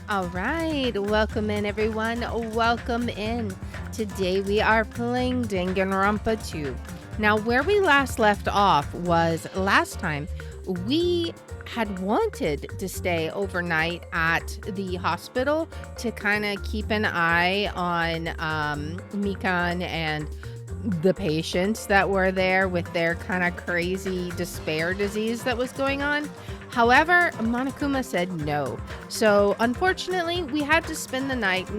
All right, welcome in everyone. Welcome in. Today we are playing Danganronpa 2. Now, where we last left off was last time we had wanted to stay overnight at the hospital to kind of keep an eye on Mikan and the patients that were there with their kind of crazy despair disease that was going on. However, Monokuma said no. So unfortunately, we had to spend the night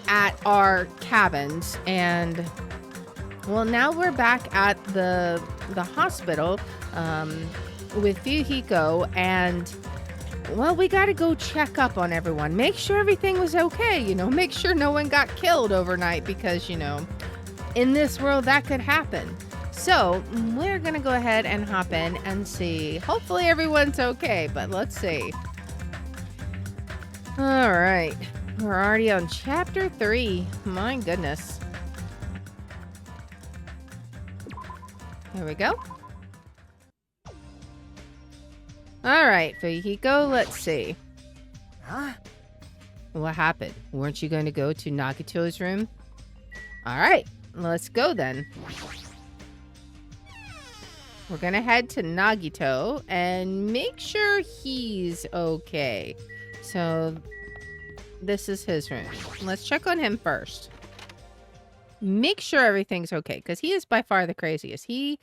at our cabins. And well, now we're back at the hospital with Fuyuhiko. And well, we got to go check up on everyone. Make sure everything was okay. Make sure no one got killed overnight because, in this world that could happen. So we're gonna go ahead and hop in and see. Hopefully everyone's okay, but let's see. All right, we're already on chapter 3. My goodness. Here we go. All right, Fuyuhiko, let's see. Huh? What happened? Weren't you going to go to Nagito's room? All right, let's go then. We're gonna head to Nagito and make sure he's okay. So this is his room. Let's check on him first. Make sure everything's okay because he is by far the craziest. He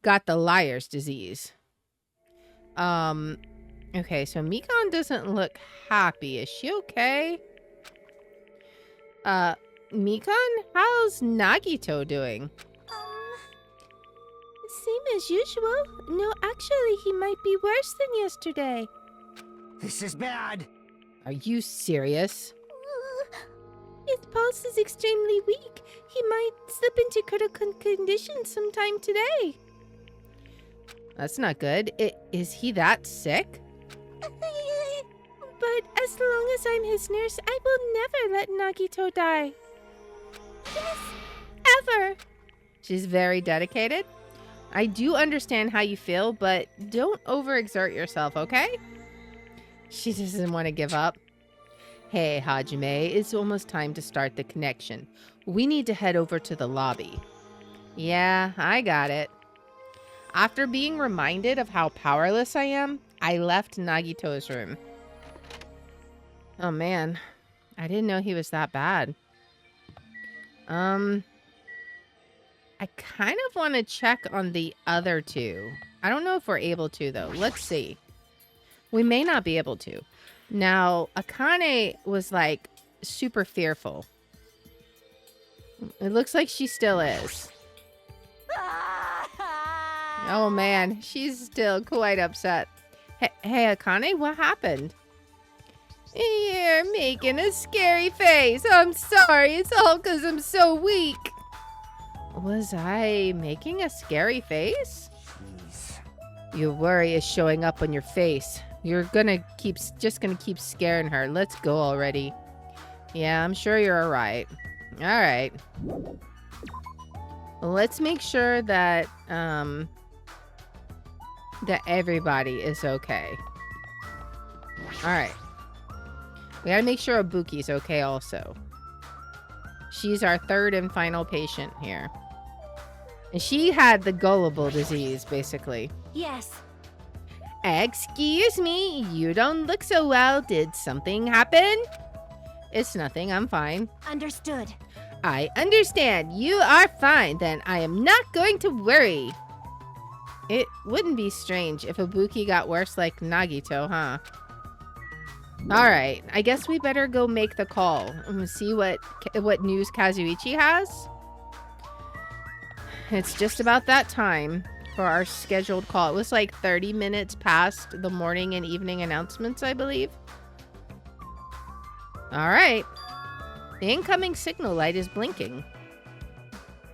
got the liar's disease. Okay, so Mikan doesn't look happy. Is she okay? Mikan, how's Nagito doing? Same as usual. No, actually, he might be worse than yesterday. This is bad. Are you serious? His pulse is extremely weak. He might slip into critical condition sometime today. That's not good. Is he that sick? But as long as I'm his nurse, I will never let Nagito die. Yes, ever. She's very dedicated. I do understand how you feel, but don't overexert yourself, okay? She doesn't want to give up. Hey, Hajime, it's almost time to start the connection. We need to head over to the lobby. Yeah, I got it. After being reminded of how powerless I am, I left Nagito's room. Oh man, I didn't know he was that bad. I kind of want to check on the other two. I don't know if we're able to, though. Let's see. We may not be able to. Now, Akane was, like, super fearful. It looks like she still is. Oh, man. She's still quite upset. Hey, Akane, what happened? You're making a scary face. I'm sorry. It's all because I'm so weak. Was I making a scary face? Jeez. Your worry is showing up on your face. You're just gonna keep scaring her. Let's go already. Yeah, I'm sure you're alright. Alright. Let's make sure that that everybody is okay. Alright. We gotta make sure Ibuki's okay also. She's our third and final patient here. And she had the gullible disease, basically. Yes. Excuse me, you don't look so well. Did something happen? It's nothing, I'm fine. Understood. I understand. You are fine, then I am not going to worry. It wouldn't be strange if Ibuki got worse like Nagito, huh? Alright, I guess we better go make the call and see what news Kazuichi has. It's just about that time for our scheduled call. It was like 30 minutes past the morning and evening announcements, I believe. Alright. The incoming signal light is blinking.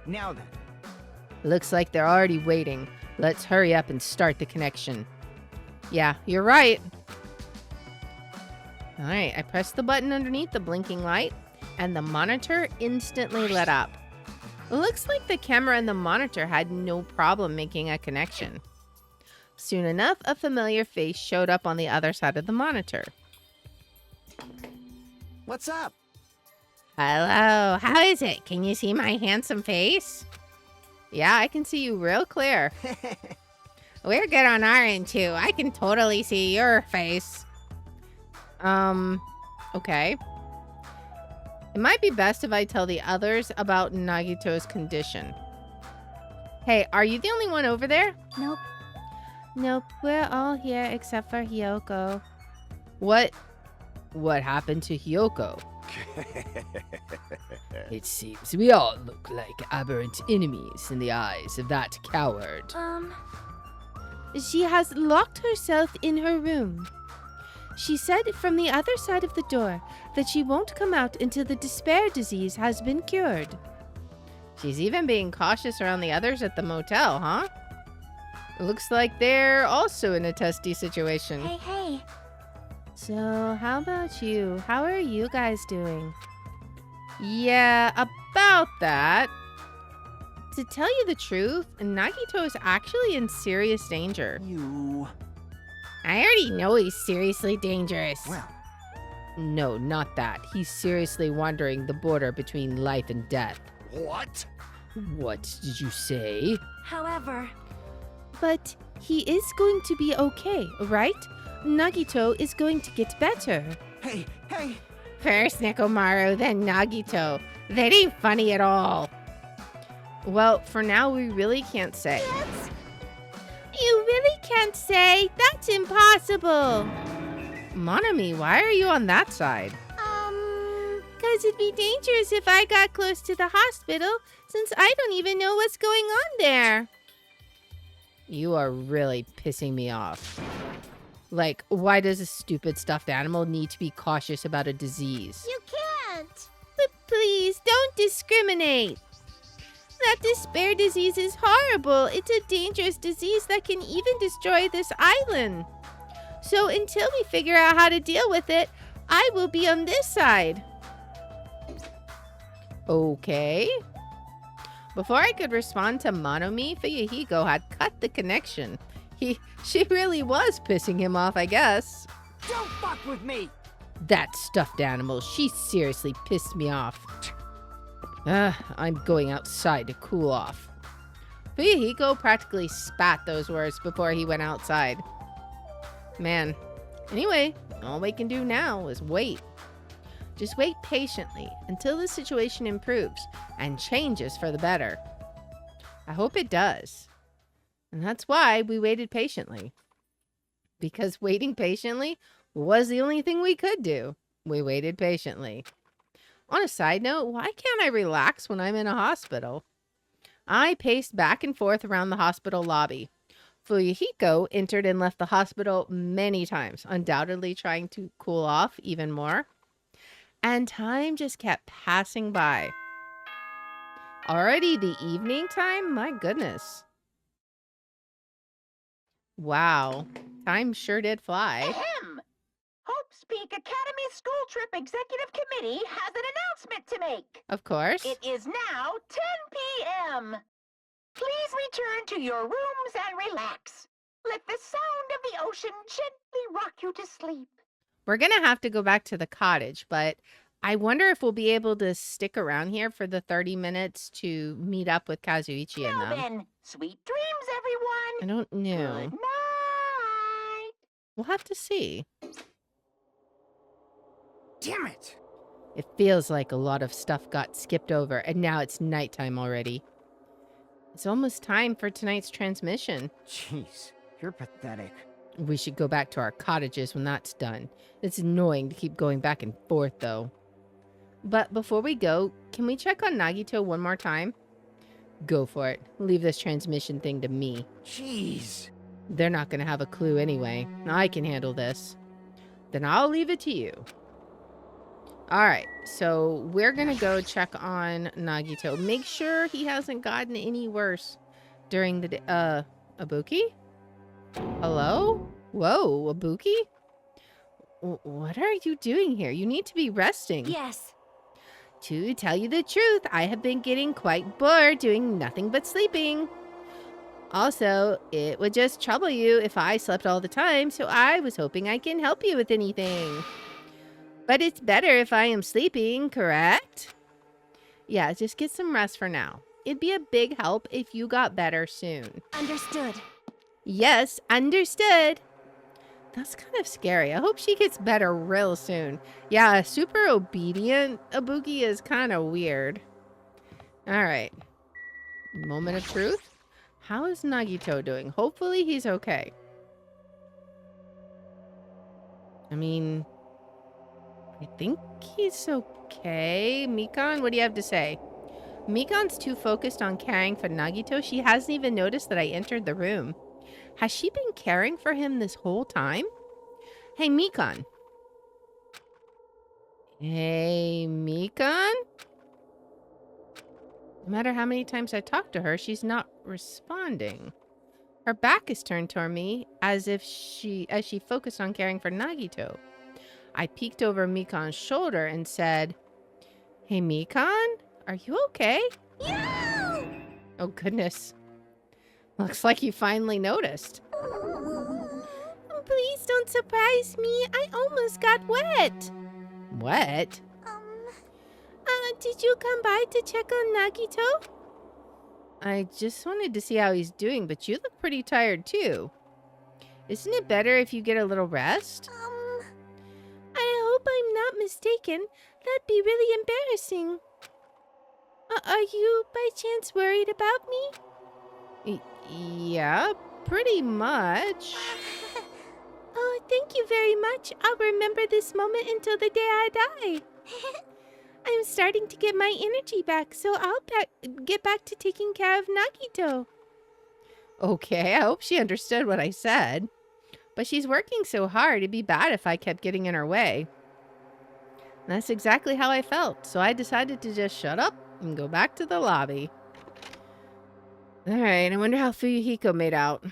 Now then. Looks like they're already waiting. Let's hurry up and start the connection. Yeah, you're right. Alright, I pressed the button underneath the blinking light, and the monitor instantly lit up. It looks like the camera and the monitor had no problem making a connection. Soon enough, a familiar face showed up on the other side of the monitor. What's up? Hello, how is it? Can you see my handsome face? Yeah, I can see you real clear. We're good on our end too. I can totally see your face. Okay. It might be best if I tell the others about Nagito's condition. Hey, are you the only one over there? Nope. Nope, we're all here except for Hiyoko. What happened to Hiyoko? It seems we all look like aberrant enemies in the eyes of that coward. She has locked herself in her room. She said from the other side of the door that she won't come out until the despair disease has been cured. She's even being cautious around the others at the motel, huh? Looks like they're also in a testy situation. Hey. So, how about you? How are you guys doing? Yeah, about that. To tell you the truth, Nagito is actually in serious danger. You... I already know he's seriously dangerous. Well, No, not that. He's seriously wandering the border between life and death. what? What did you say? However... But he is going to be okay, right? Nagito is going to get better. Hey! First Nekomaru, then Nagito. That ain't funny at all. Well, for now, we really can't say. You really can't say. That's impossible. Monami, why are you on that side? Because it'd be dangerous if I got close to the hospital, since I don't even know what's going on there. You are really pissing me off. Like, why does a stupid stuffed animal need to be cautious about a disease? You can't. But please, don't discriminate. That despair disease is horrible. It's a dangerous disease that can even destroy this island. So until we figure out how to deal with it, I will be on this side. Okay. Before I could respond to Monomi, Fuyuhiko had cut the connection. She really was pissing him off, I guess. Don't fuck with me! That stuffed animal, she seriously pissed me off. I'm going outside to cool off. Fuyuhiko practically spat those words before he went outside. Man. Anyway, all we can do now is wait. Just wait patiently until the situation improves and changes for the better. I hope it does. And that's why we waited patiently. Because waiting patiently was the only thing we could do. We waited patiently. On a side note, why can't I relax when I'm in a hospital? I paced back and forth around the hospital lobby. Fuyuhiko entered and left the hospital many times, undoubtedly trying to cool off even more. And time just kept passing by. Already the evening time? My goodness. Wow. Time sure did fly. Ahem! Hope's Peak Academy School Trip Executive Committee has an announcement to make. Of course. It is now 10 p.m. Please return to your rooms and relax. Let the sound of the ocean gently rock you to sleep. We're going to have to go back to the cottage, but I wonder if we'll be able to stick around here for the 30 minutes to meet up with Kazuichi and Now them. then, sweet dreams, everyone. I don't know. Good night. We'll have to see. Damn it! It feels like a lot of stuff got skipped over, and now it's nighttime already. It's almost time for tonight's transmission. Jeez, you're pathetic. We should go back to our cottages when that's done. It's annoying to keep going back and forth, though. But before we go, can we check on Nagito one more time? Go for it. Leave this transmission thing to me. Jeez. They're not going to have a clue anyway. I can handle this. Then I'll leave it to you. Alright, so we're going to go check on Nagito. Make sure he hasn't gotten any worse during the day. Ibuki? Hello? Whoa, Ibuki? What are you doing here? You need to be resting. Yes. To tell you the truth, I have been getting quite bored doing nothing but sleeping. Also, it would just trouble you if I slept all the time, so I was hoping I can help you with anything. But it's better if I am sleeping, correct? Yeah, just get some rest for now. It'd be a big help if you got better soon. Understood. Yes, understood. That's kind of scary. I hope she gets better real soon. Yeah, super obedient Ibuki is kind of weird. All right. Moment of truth. How is Nagito doing? Hopefully he's okay. I mean, I think he's okay. Mikan, what do you have to say? Mikan's too focused on caring for Nagito. She hasn't even noticed that I entered the room. Has she been caring for him this whole time? Hey, Mikan. Hey, Mikan? No matter how many times I talk to her, she's not responding. Her back is turned toward me as she focused on caring for Nagito. I peeked over Mikan's shoulder and said, "Hey, Mikan, are you okay?" No! Oh, goodness. Looks like you finally noticed. Please don't surprise me. I almost got wet. What? Did you come by to check on Nagito? I just wanted to see how he's doing, but you look pretty tired too. Isn't it better if you get a little rest? I hope I'm not mistaken. That'd be really embarrassing. Are you by chance worried about me? Yeah, pretty much. Oh, thank you very much. I'll remember this moment until the day I die. I'm starting to get my energy back, so I'll get back to taking care of Nagito. Okay, I hope she understood what I said. But she's working so hard, it'd be bad if I kept getting in her way. That's exactly how I felt, so I decided to just shut up and go back to the lobby. Alright, I wonder how Fuyuhiko made out.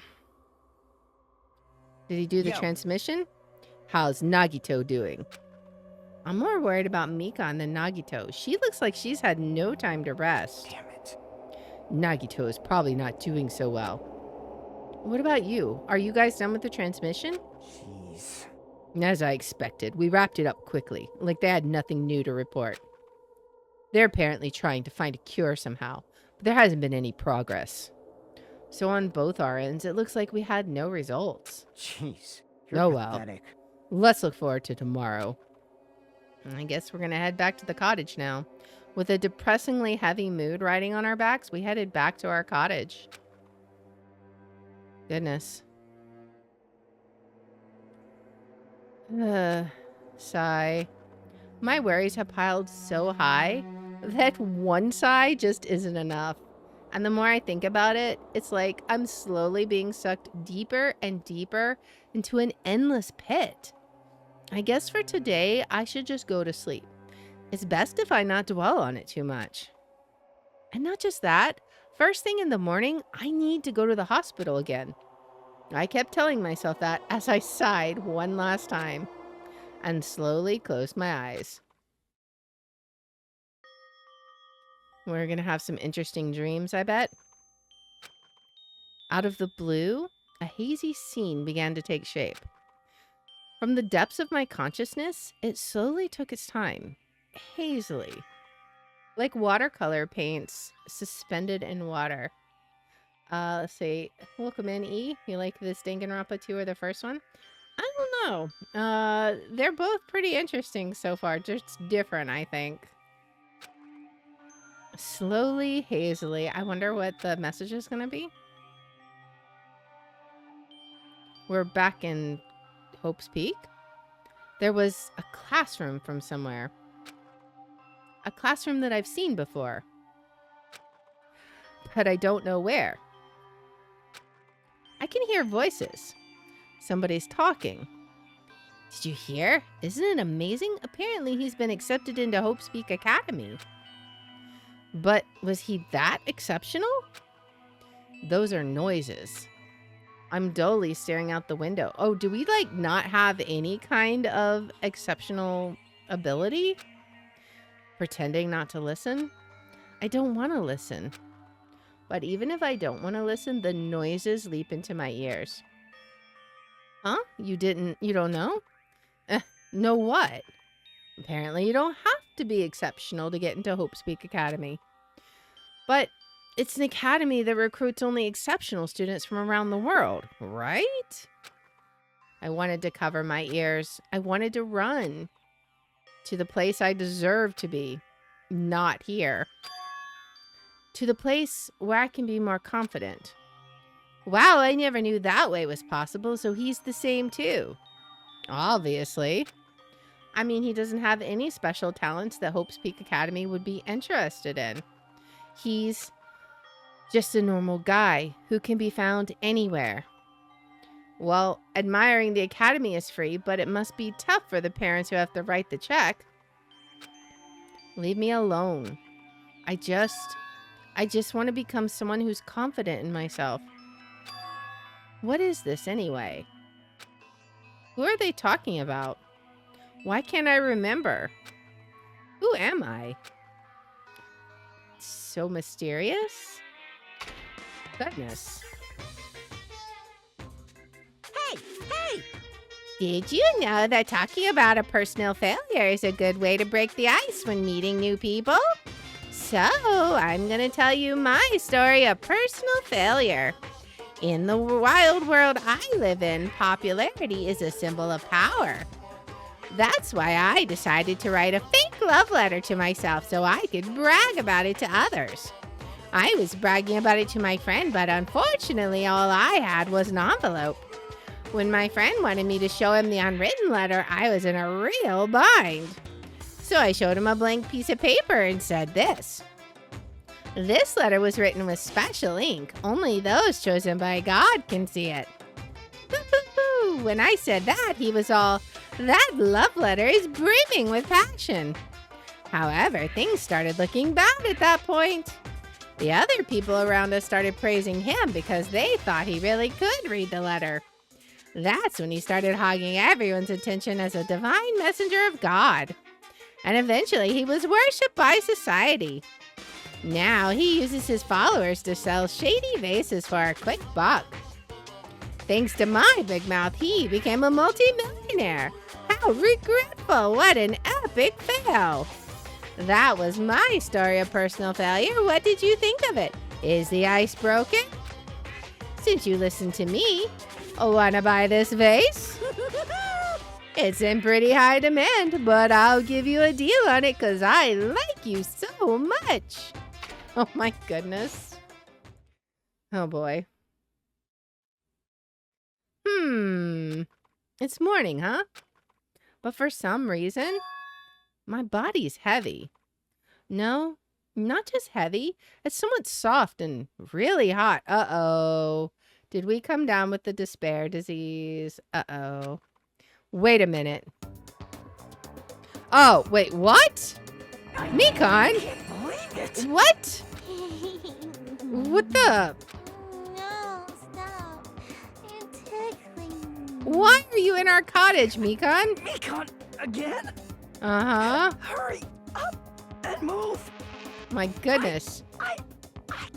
Did he do the transmission? How's Nagito doing? I'm more worried about Mikan than Nagito. She looks like she's had no time to rest. Damn it. Nagito is probably not doing so well. What about you? Are you guys done with the transmission? Jeez. As I expected, we wrapped it up quickly, like they had nothing new to report. They're apparently trying to find a cure somehow, but there hasn't been any progress. So on both our ends, it looks like we had no results. Jeez. You're Oh well. pathetic. Let's look forward to tomorrow. I guess we're gonna head back to the cottage now. With a depressingly heavy mood riding on our backs, we headed back to our cottage. Goodness. Sigh. My worries have piled so high that one sigh just isn't enough. And the more I think about it, it's like I'm slowly being sucked deeper and deeper into an endless pit. I guess for today, I should just go to sleep. It's best if I not dwell on it too much. And not just that, first thing in the morning, I need to go to the hospital again. I kept telling myself that as I sighed one last time and slowly closed my eyes. We're gonna have some interesting dreams, I bet. Out of the blue, a hazy scene began to take shape. From the depths of my consciousness, it slowly took its time, hazily, like watercolor paints suspended in water. Let's see. Welcome in, E. You like this Danganronpa 2 or the first one? I don't know. They're both pretty interesting so far, just different, I think. Slowly, hazily. I wonder what the message is going to be. We're back in Hope's Peak. There was a classroom from somewhere. A classroom that I've seen before. But I don't know where. I can hear voices. Somebody's talking. Did you hear? Isn't it amazing? Apparently he's been accepted into Hope's Peak Academy. But was he that exceptional? Those are noises. I'm dully staring out the window. Oh, do we like not have any kind of exceptional ability? Pretending not to listen? I don't want to listen. But even if I don't want to listen, the noises leap into my ears. Huh? You don't know? Know what? Apparently, you don't have to be exceptional to get into Hope's Peak Academy. But it's an academy that recruits only exceptional students from around the world, right? I wanted to cover my ears. I wanted to run to the place I deserve to be, not here. To the place where I can be more confident. Wow, I never knew that way was possible, so he's the same too. Obviously. I mean, he doesn't have any special talents that Hope's Peak Academy would be interested in. He's just a normal guy who can be found anywhere. Well, admiring the academy is free, but it must be tough for the parents who have to write the check. Leave me alone. I just want to become someone who's confident in myself. What is this anyway? Who are they talking about? Why can't I remember? Who am I? So mysterious? Goodness. Hey! Did you know that talking about a personal failure is a good way to break the ice when meeting new people? So, I'm going to tell you my story of personal failure. In the wild world I live in, popularity is a symbol of power. That's why I decided to write a fake love letter to myself so I could brag about it to others. I was bragging about it to my friend, but unfortunately all I had was an envelope. When my friend wanted me to show him the unwritten letter, I was in a real bind. So I showed him a blank piece of paper and said this. This letter was written with special ink. Only those chosen by God can see it. When I said that, he was all, that love letter is brimming with passion. However, things started looking bad at that point. The other people around us started praising him because they thought he really could read the letter. That's when he started hogging everyone's attention as a divine messenger of God. And eventually he was worshipped by society. Now he uses his followers to sell shady vases for a quick buck. Thanks to my big mouth, he became a multi-millionaire. How regretful! What an epic fail! That was my story of personal failure. What did you think of it? Is the ice broken? Since you listened to me, wanna buy this vase? It's in pretty high demand, but I'll give you a deal on it because I like you so much. Oh my goodness. Oh boy. It's morning, huh? But for some reason, my body's heavy. No, not just heavy. It's somewhat soft and really hot. Uh-oh. Did we come down with the despair disease? Uh-oh. Wait a minute. Oh, wait, what? Mikon? I can't believe it. What? What the? No, stop. You're tickling. Why are you in our cottage, Mikon? Mikon, again? Uh-huh. Hurry up and move. My goodness. I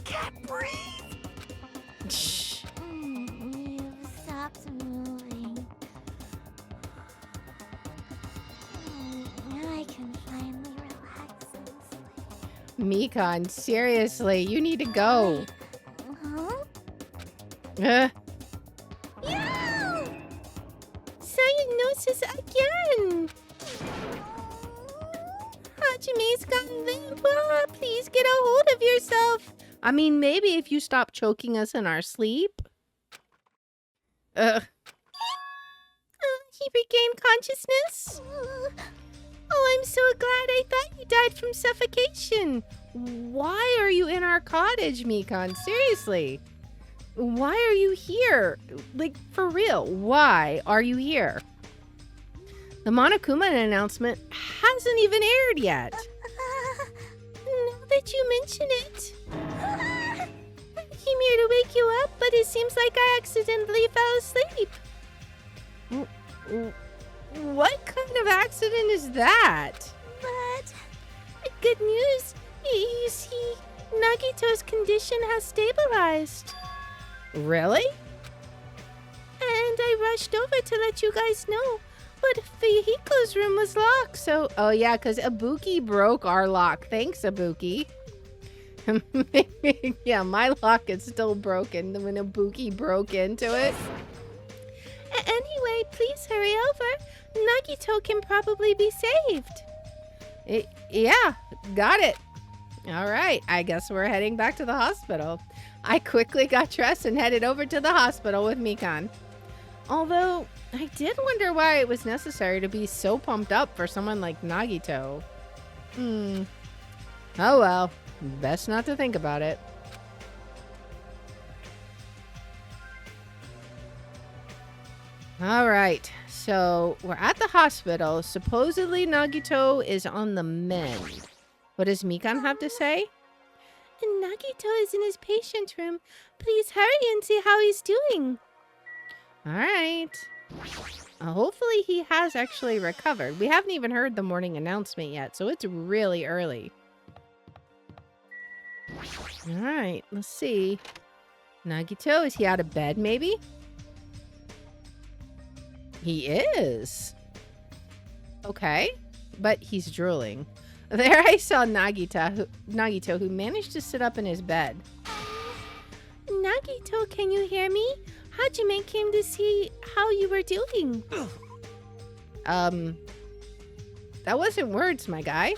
can't breathe. Shh. You've stopped moving. Now I can finally relax and sleep. Mikon, seriously, you need to go. Huh? Uh, Yeah! Cyanosis again! Hajime's gotten limp. Please get a hold of yourself. I mean, maybe if you stop choking us in our sleep. He regained consciousness? Oh, I'm so glad. I thought you died from suffocation. Why are you in our cottage, Mikon? Seriously. Why are you here? Like, for real, why are you here? The Monokuma announcement hasn't even aired yet. Now that you mention it. I came here to wake you up, but it seems like I accidentally fell asleep. What kind of accident is that? But good news. You see, Nagito's condition has stabilized. Really? And I rushed over to let you guys know. But Fuyuhiko's room was locked, so... Oh, yeah, because Ibuki broke our lock. Thanks, Ibuki. Yeah, my lock is still broken when Ibuki broke into it. Anyway, please hurry over. Nagito can probably be saved. Yeah, got it. All right, I guess we're heading back to the hospital. I quickly got dressed and headed over to the hospital with Mikan. Although, I did wonder why it was necessary to be so pumped up for someone like Nagito. Oh well, best not to think about it. All right, so we're at the hospital. Supposedly Nagito is on the mend. What does Mikan have to say? And Nagito is in his patient room. Please hurry and see how he's doing. All right. Hopefully he has actually recovered. We haven't even heard the morning announcement yet, so it's really early. All right, let's see. Nagito, is he out of bed maybe? He is. Okay, but he's drooling. There I saw Nagito, who managed to sit up in his bed. Nagito, can you hear me? Hajime came to see how you were doing. That wasn't words, my guy.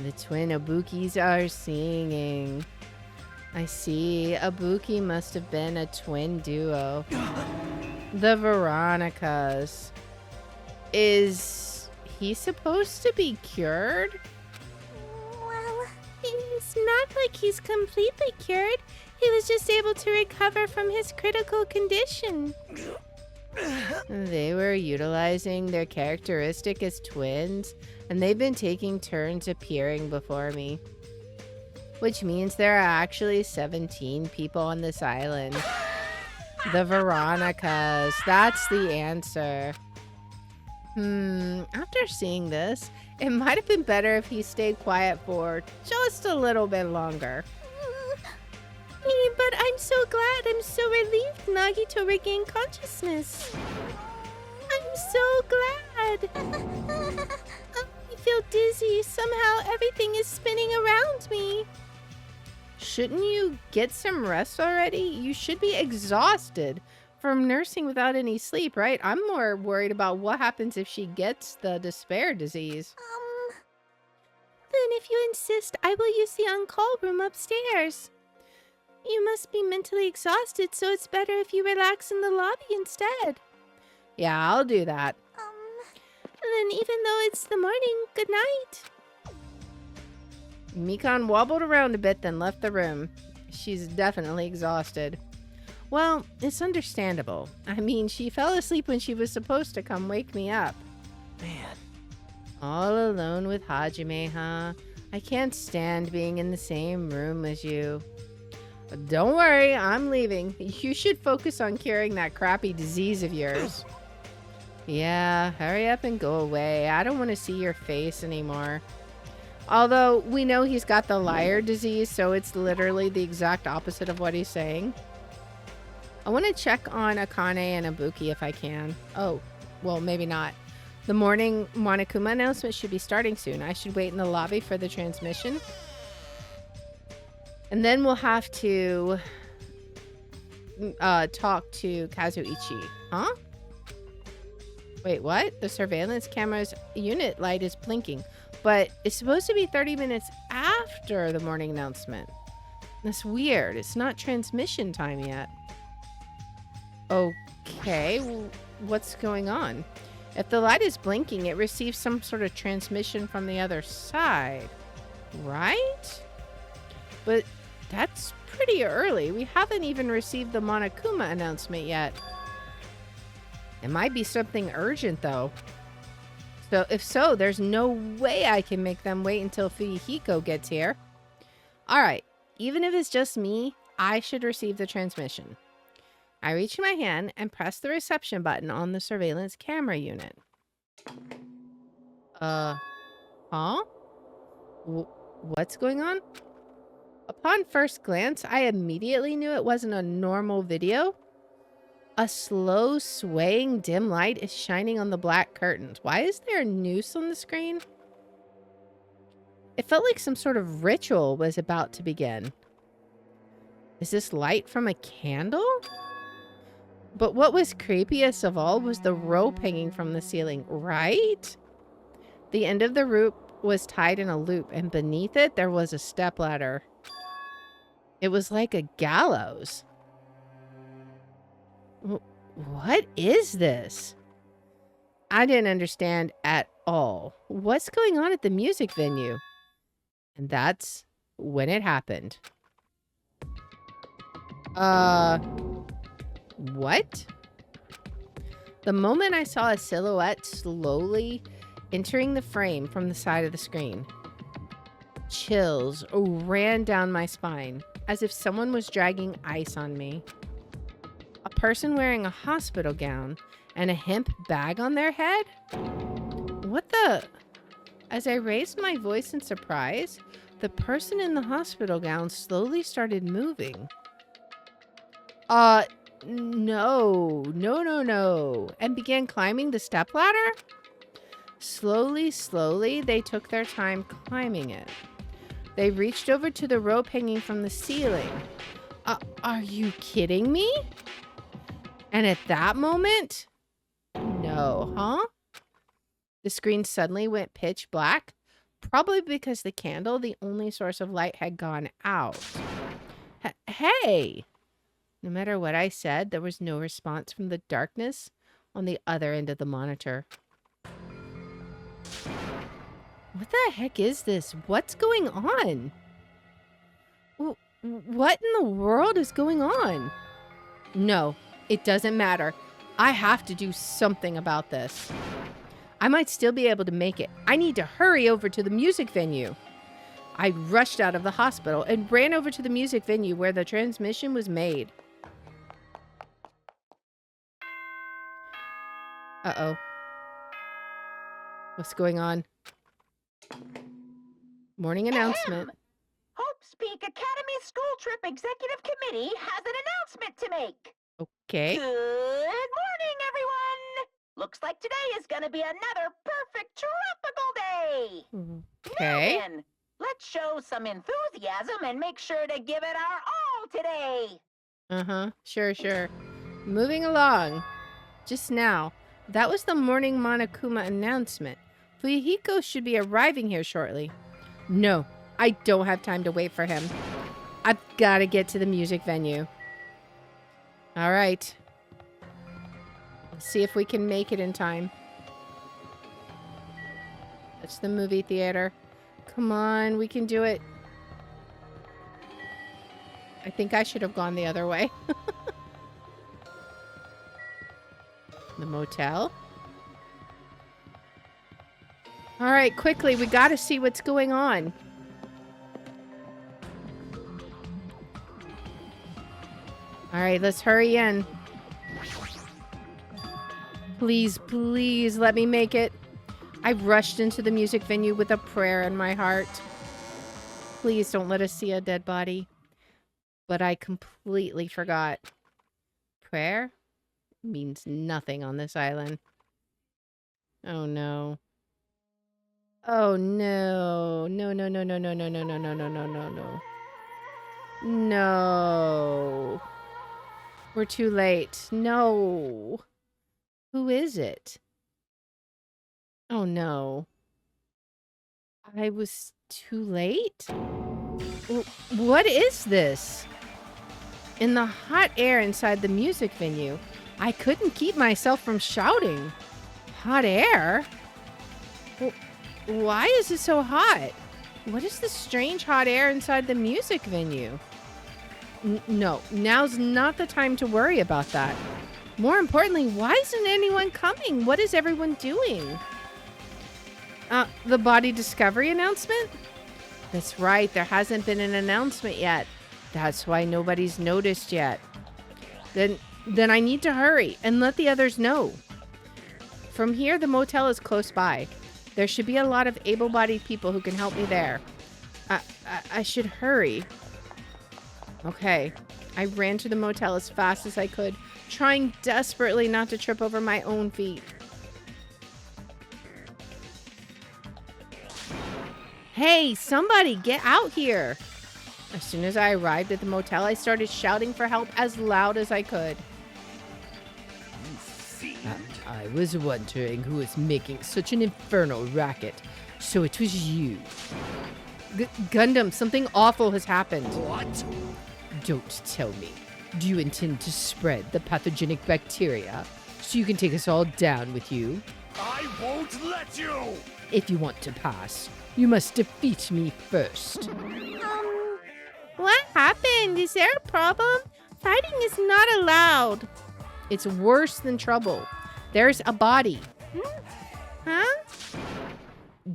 The twin Ibukis are singing. I see. Ibuki must have been a twin duo. The Veronicas. Is he supposed to be cured? Well, it's not like he's completely cured. He was just able to recover from his critical condition. They were utilizing their characteristic as twins, and they've been taking turns appearing before me. Which means there are actually 17 people on this island. The Veronicas. That's the answer. After seeing this, it might have been better if he stayed quiet for just a little bit longer. But I'm so glad. I'm so relieved Nagito regained consciousness. I'm so glad. I feel dizzy. Somehow everything is spinning around me. Shouldn't you get some rest already? You should be exhausted from nursing without any sleep, right? I'm more worried about what happens if she gets the despair disease. Then if you insist, I will use the on-call room upstairs. You must be mentally exhausted, so it's better if you relax in the lobby instead. Yeah, I'll do that. Then even though it's the morning, good night. Mikan wobbled around a bit, then left the room. She's definitely exhausted. Well, it's understandable. I mean, she fell asleep when she was supposed to come wake me up. Man. All alone with Hajime, huh? I can't stand being in the same room as you. But don't worry, I'm leaving. You should focus on curing that crappy disease of yours. Yeah, hurry up and go away. I don't want to see your face anymore. Although, we know he's got the liar disease, so it's literally the exact opposite of what he's saying. I want to check on Akane and Ibuki if I can. Oh, well, maybe not. The morning Monokuma announcement should be starting soon. I should wait in the lobby for the transmission. And then we'll have to talk to Kazuichi. Huh? Wait, what? The surveillance camera's unit light is blinking. But it's supposed to be 30 minutes after the morning announcement. That's weird. It's not transmission time yet. Okay, what's going on? If the light is blinking, it receives some sort of transmission from the other side, right? But that's pretty early. We haven't even received the Monokuma announcement yet. It might be something urgent, though. So if so, there's no way I can make them wait until Fuyuhiko gets here. All right, even if it's just me, I should receive the transmission. I reach my hand and press the reception button on the surveillance camera unit. Huh? What's going on? Upon first glance, I immediately knew it wasn't a normal video. A slow, swaying dim light is shining on the black curtains. Why is there a noose on the screen? It felt like some sort of ritual was about to begin. Is this light from a candle? But what was creepiest of all was the rope hanging from the ceiling, right? The end of the rope was tied in a loop, and beneath it, there was a stepladder. It was like a gallows. What is this? I didn't understand at all. What's going on at the music venue? And that's when it happened. What? The moment I saw a silhouette slowly entering the frame from the side of the screen, chills ran down my spine as if someone was dragging ice on me. A person wearing a hospital gown and a hemp bag on their head? What the? As I raised my voice in surprise, the person in the hospital gown slowly started moving. No, and began climbing the stepladder? Slowly, they took their time climbing it. They reached over to the rope hanging from the ceiling. Are you kidding me? And at that moment, no, huh? The screen suddenly went pitch black, probably because the candle, the only source of light, had gone out. Hey! No matter what I said, there was no response from the darkness on the other end of the monitor. What the heck is this? What's going on? What in the world is going on? No, it doesn't matter. I have to do something about this. I might still be able to make it. I need to hurry over to the music venue. I rushed out of the hospital and ran over to the music venue where the transmission was made. Uh-oh. What's going on? Morning announcement. Hope's Peak Academy School Trip Executive Committee has an announcement to make. Okay. Good morning, everyone. Looks like today is going to be another perfect tropical day. Okay. Now then, let's show some enthusiasm and make sure to give it our all today. Uh-huh. Sure. Moving along. Just now, that was the morning Monokuma announcement. Fuyuhiko should be arriving here shortly. No, I don't have time to wait for him. I've got to get to the music venue. All right. Let's see if we can make it in time. That's the movie theater. Come on, we can do it. I think I should have gone the other way. The motel. All right, quickly, we got to see what's going on. All right, let's hurry in. Please let me make it. I rushed into the music venue with a prayer in my heart. Please don't let us see a dead body. But I completely forgot. Prayer means nothing on this island. Oh no. Oh no. No. We're too late. No. Who is it? Oh no. I was too late? What is this? In the hot air inside the music venue, I couldn't keep myself from shouting. Hot air? Why is it so hot? What is the strange hot air inside the music venue? No, now's not the time to worry about that. More importantly, why isn't anyone coming? What is everyone doing? The body discovery announcement? That's right, there hasn't been an announcement yet. That's why nobody's noticed yet. Then I need to hurry and let the others know. From here, the motel is close by. There should be a lot of able-bodied people who can help me there. I should hurry. Okay. I ran to the motel as fast as I could, trying desperately not to trip over my own feet. Hey, somebody get out here. As soon as I arrived at the motel, I started shouting for help as loud as I could. You fiend. I was wondering who was making such an infernal racket. So it was you. Gundam, something awful has happened. What? Don't tell me. Do you intend to spread the pathogenic bacteria so you can take us all down with you? I won't let you! If you want to pass, you must defeat me first. What happened? Is there a problem? Fighting is not allowed. It's worse than trouble. There's a body. Huh?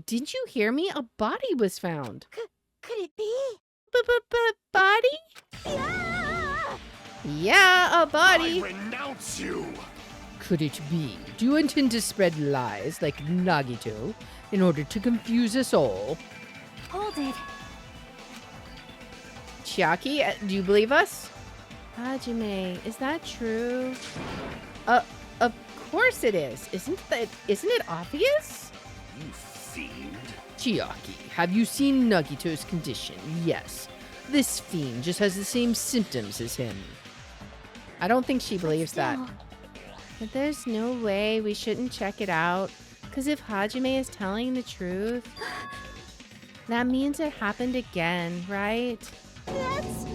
Did you hear me? A body was found. Could it be? Body? Yeah! Yeah, a body. I renounce you! Could it be? Do you intend to spread lies like Nagito in order to confuse us all? Hold it. Chiaki, do you believe us? Hajime, is that true? Of course it is. Isn't it obvious? You fiend. Chiaki, have you seen Nagito's condition? Yes. This fiend just has the same symptoms as him. I don't think she believes that. But there's no way we shouldn't check it out. Because if Hajime is telling the truth, that means it happened again, right? That's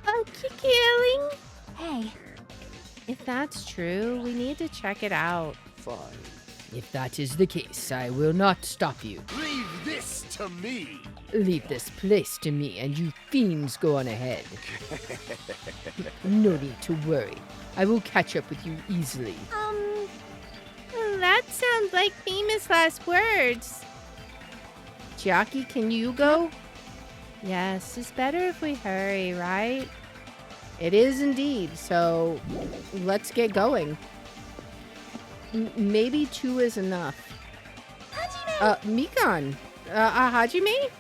a killing. Hey, if that's true, we need to check it out. Fine. If that is the case, I will not stop you. Leave this to me! Leave this place to me, and you fiends go on ahead. No need to worry. I will catch up with you easily. That sounds like famous last words. Chiaki, can you go? Yes, it's better if we hurry, right? It is indeed, so let's get going. Maybe 2 is enough. Mikan! Hajime?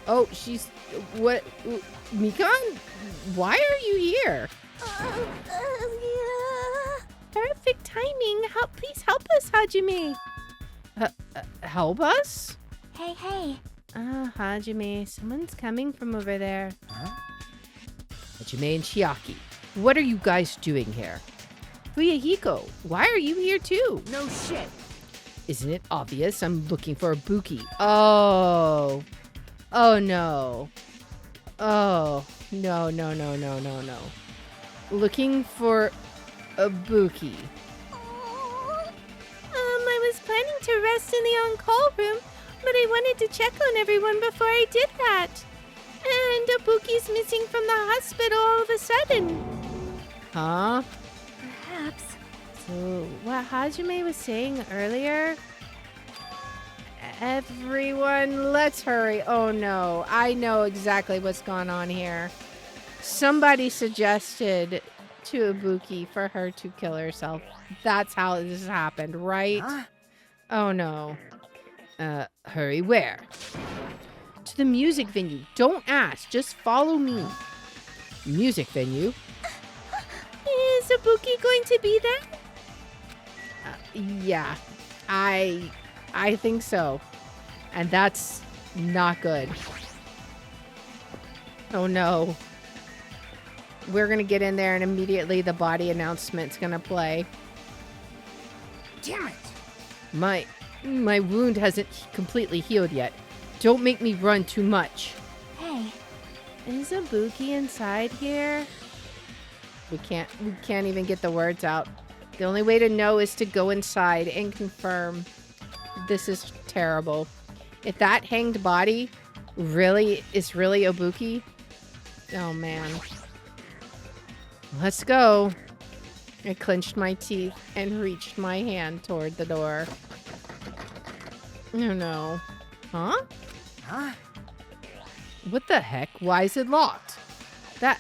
Oh, she's... What? Mikan? Why are you here? Perfect timing. Please help us, Hajime. Help us? Hey. Hajime, someone's coming from over there. Hajime and Chiaki, what are you guys doing here? Fuyuhiko, why are you here too? No shit! Isn't it obvious? I'm looking for a Buki. Oh. Oh no. Oh. No. Looking for a Buki. I was planning to rest in the on-call room, but I wanted to check on everyone before I did that. And Abuki's missing from the hospital all of a sudden. Huh? Perhaps. So, what Hajime was saying earlier? Everyone, let's hurry. Oh no, I know exactly what's going on here. Somebody suggested to Ibuki for her to kill herself. That's how this happened, right? Huh? Oh no. Hurry where? To the music venue. Don't ask, just follow me. Music venue? Is Ibuki going to be there? Yeah, I think so. And that's not good. Oh no. We're gonna get in there and immediately the body announcement's gonna play. Damn it! My wound hasn't completely healed yet. Don't make me run too much. Hey, is Ibuki inside here? We can't even get the words out. The only way to know is to go inside and confirm. This is terrible. If that hanged body is really Ibuki, oh man. Let's go. I clenched my teeth and reached my hand toward the door. Oh no. Huh? Huh? What the heck? Why is it locked? That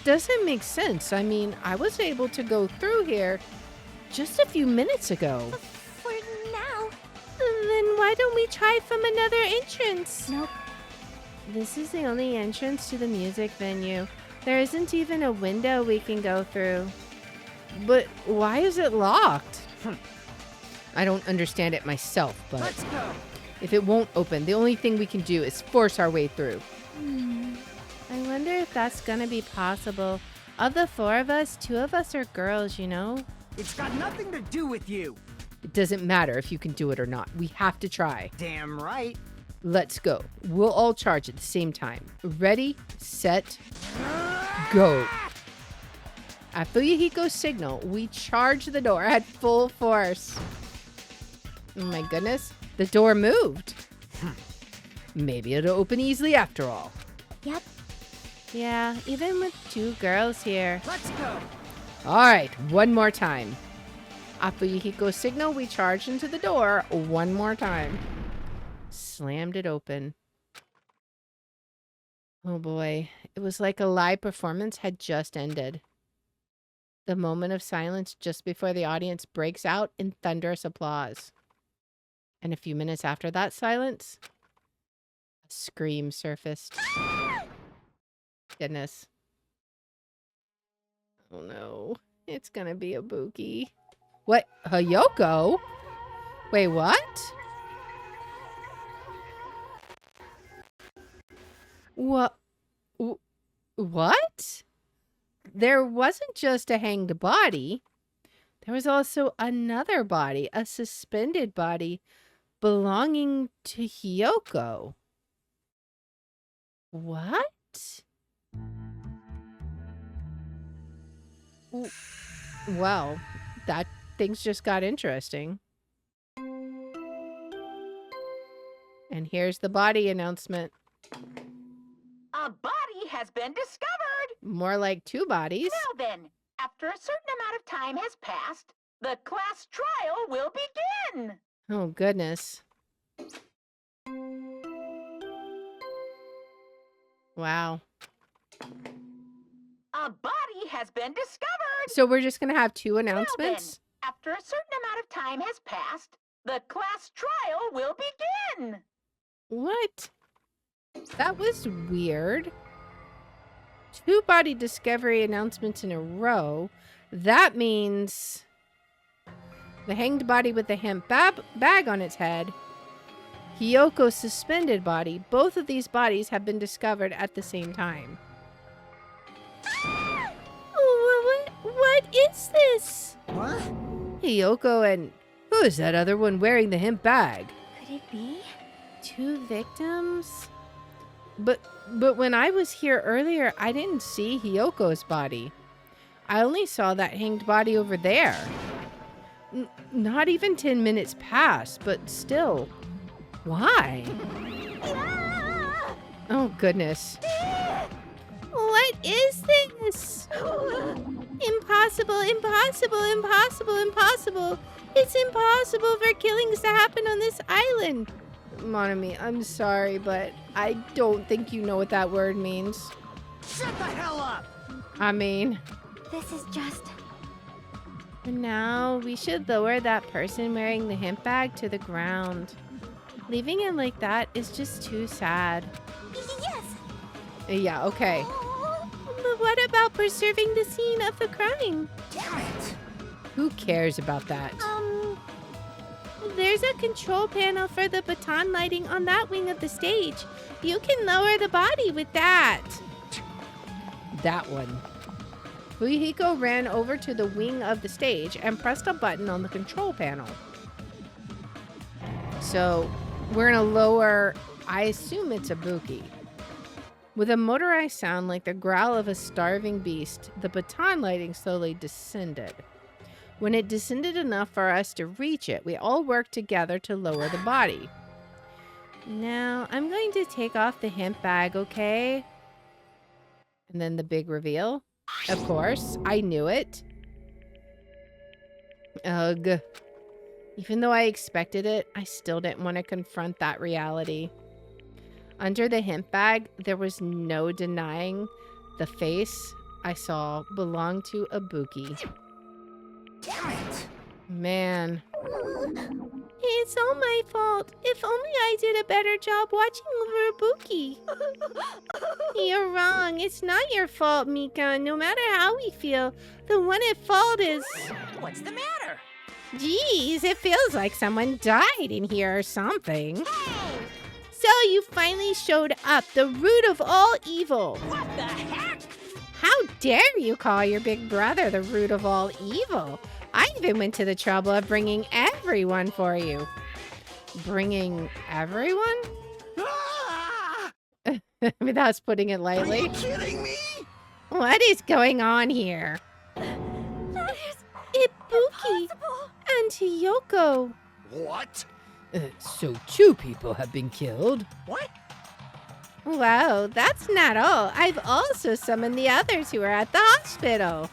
doesn't make sense. I mean, I was able to go through here just a few minutes ago. For now. Then why don't we try from another entrance? Nope. This is the only entrance to the music venue. There isn't even a window we can go through. But why is it locked? I don't understand it myself, but Let's go. if it won't open, the only thing we can do is force our way through. I wonder if that's gonna be possible. Of the 4 of us, 2 of us are girls, you know? It's got nothing to do with you. It doesn't matter if you can do it or not. We have to try. Damn right. Let's go. We'll all charge at the same time. Ready, set, go. At Fuyuhiko's signal, we charge the door at full force. Oh my goodness, the door moved. Maybe it'll open easily after all. Yep. Yeah, even with 2 girls here. Let's go. All right, one more time. At Fuyuhiko's signal, we charged into the door one more time. Slammed it open. Oh boy, it was like a live performance had just ended. The moment of silence just before the audience breaks out in thunderous applause. And a few minutes after that silence, a scream surfaced. Goodness. Oh no, it's gonna be a Buki. What? Hayoko? Wait, what? What? What? There wasn't just a hanged body. There was also another body, a suspended body belonging to Hiyoko. What? Well, that things just got interesting. And here's the body announcement. A body has been discovered. More like 2 bodies. Now then, after a certain amount of time has passed, the class trial will begin. Oh, goodness. Wow. A body has been discovered. So we're just going to have 2 Now then, announcements? after a certain amount of time has passed, the class trial will begin. What? That was weird. 2 body discovery announcements in a row. That means the hanged body with the hemp bag on its head, Hiyoko's suspended body, both of these bodies have been discovered at the same time. What is this? What? Hiyoko and who is that other one wearing the hemp bag? Could it be 2 victims? But when I was here earlier, I didn't see Hiyoko's body. I only saw that hanged body over there. Not even 10 minutes passed, but still. Why? Oh, goodness. What is this? Impossible, impossible, impossible, impossible. It's impossible for killings to happen on this island. Monami, I'm sorry, but I don't think you know what that word means. Shut the hell up. I mean, This is just... Now, we should lower that person wearing the hemp bag to the ground. Leaving it like that is just too sad. Yes. yeah, okay. But what about preserving the scene of the crime? Damn it. Who cares about that? There's a control panel for the baton lighting on that wing of the stage. You can lower the body with that. That one. Fuyuhiko ran over to the wing of the stage and pressed a button on the control panel. So, we're gonna lower, I assume it's a Buki. With a motorized sound like the growl of a starving beast, the baton lighting slowly descended. When it descended enough for us to reach it, we all worked together to lower the body. Now, I'm going to take off the hemp bag, okay? And then the big reveal. Of course, I knew it. Ugh. Even though I expected it, I still didn't want to confront that reality. Under the hemp bag, there was no denying the face I saw belonged to a Buki. Damn it. Man. It's all my fault. It If only I did a better job watching over Ibuki. You're wrong. It's not your fault, Mika. No matter how we feel, the one at fault is... What's the matter? Geez, it feels like someone died in here or something. So you finally showed up, the root of all evil. What the heck? How dare you call your big brother the root of all evil? I even went to the trouble of bringing everyone for you. Bringing everyone? Ah! I mean, that's putting it Are lightly. you kidding me? What is going on here? That is Ibuki and Hiyoko. What? So 2 people have been killed. What? Wow, that's not all. I've also summoned the others who are at the hospital.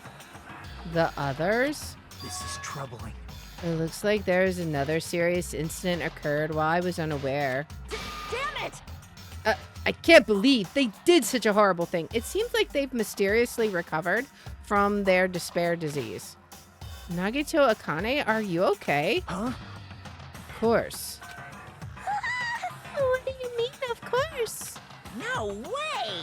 The others? This is troubling. It looks like there's another serious incident occurred while I was unaware. damn it! I can't believe they did such a horrible thing. It seems like they've mysteriously recovered from their despair disease. Nagito Akane, are you okay? Huh? Of course. What do you mean, of course? No way!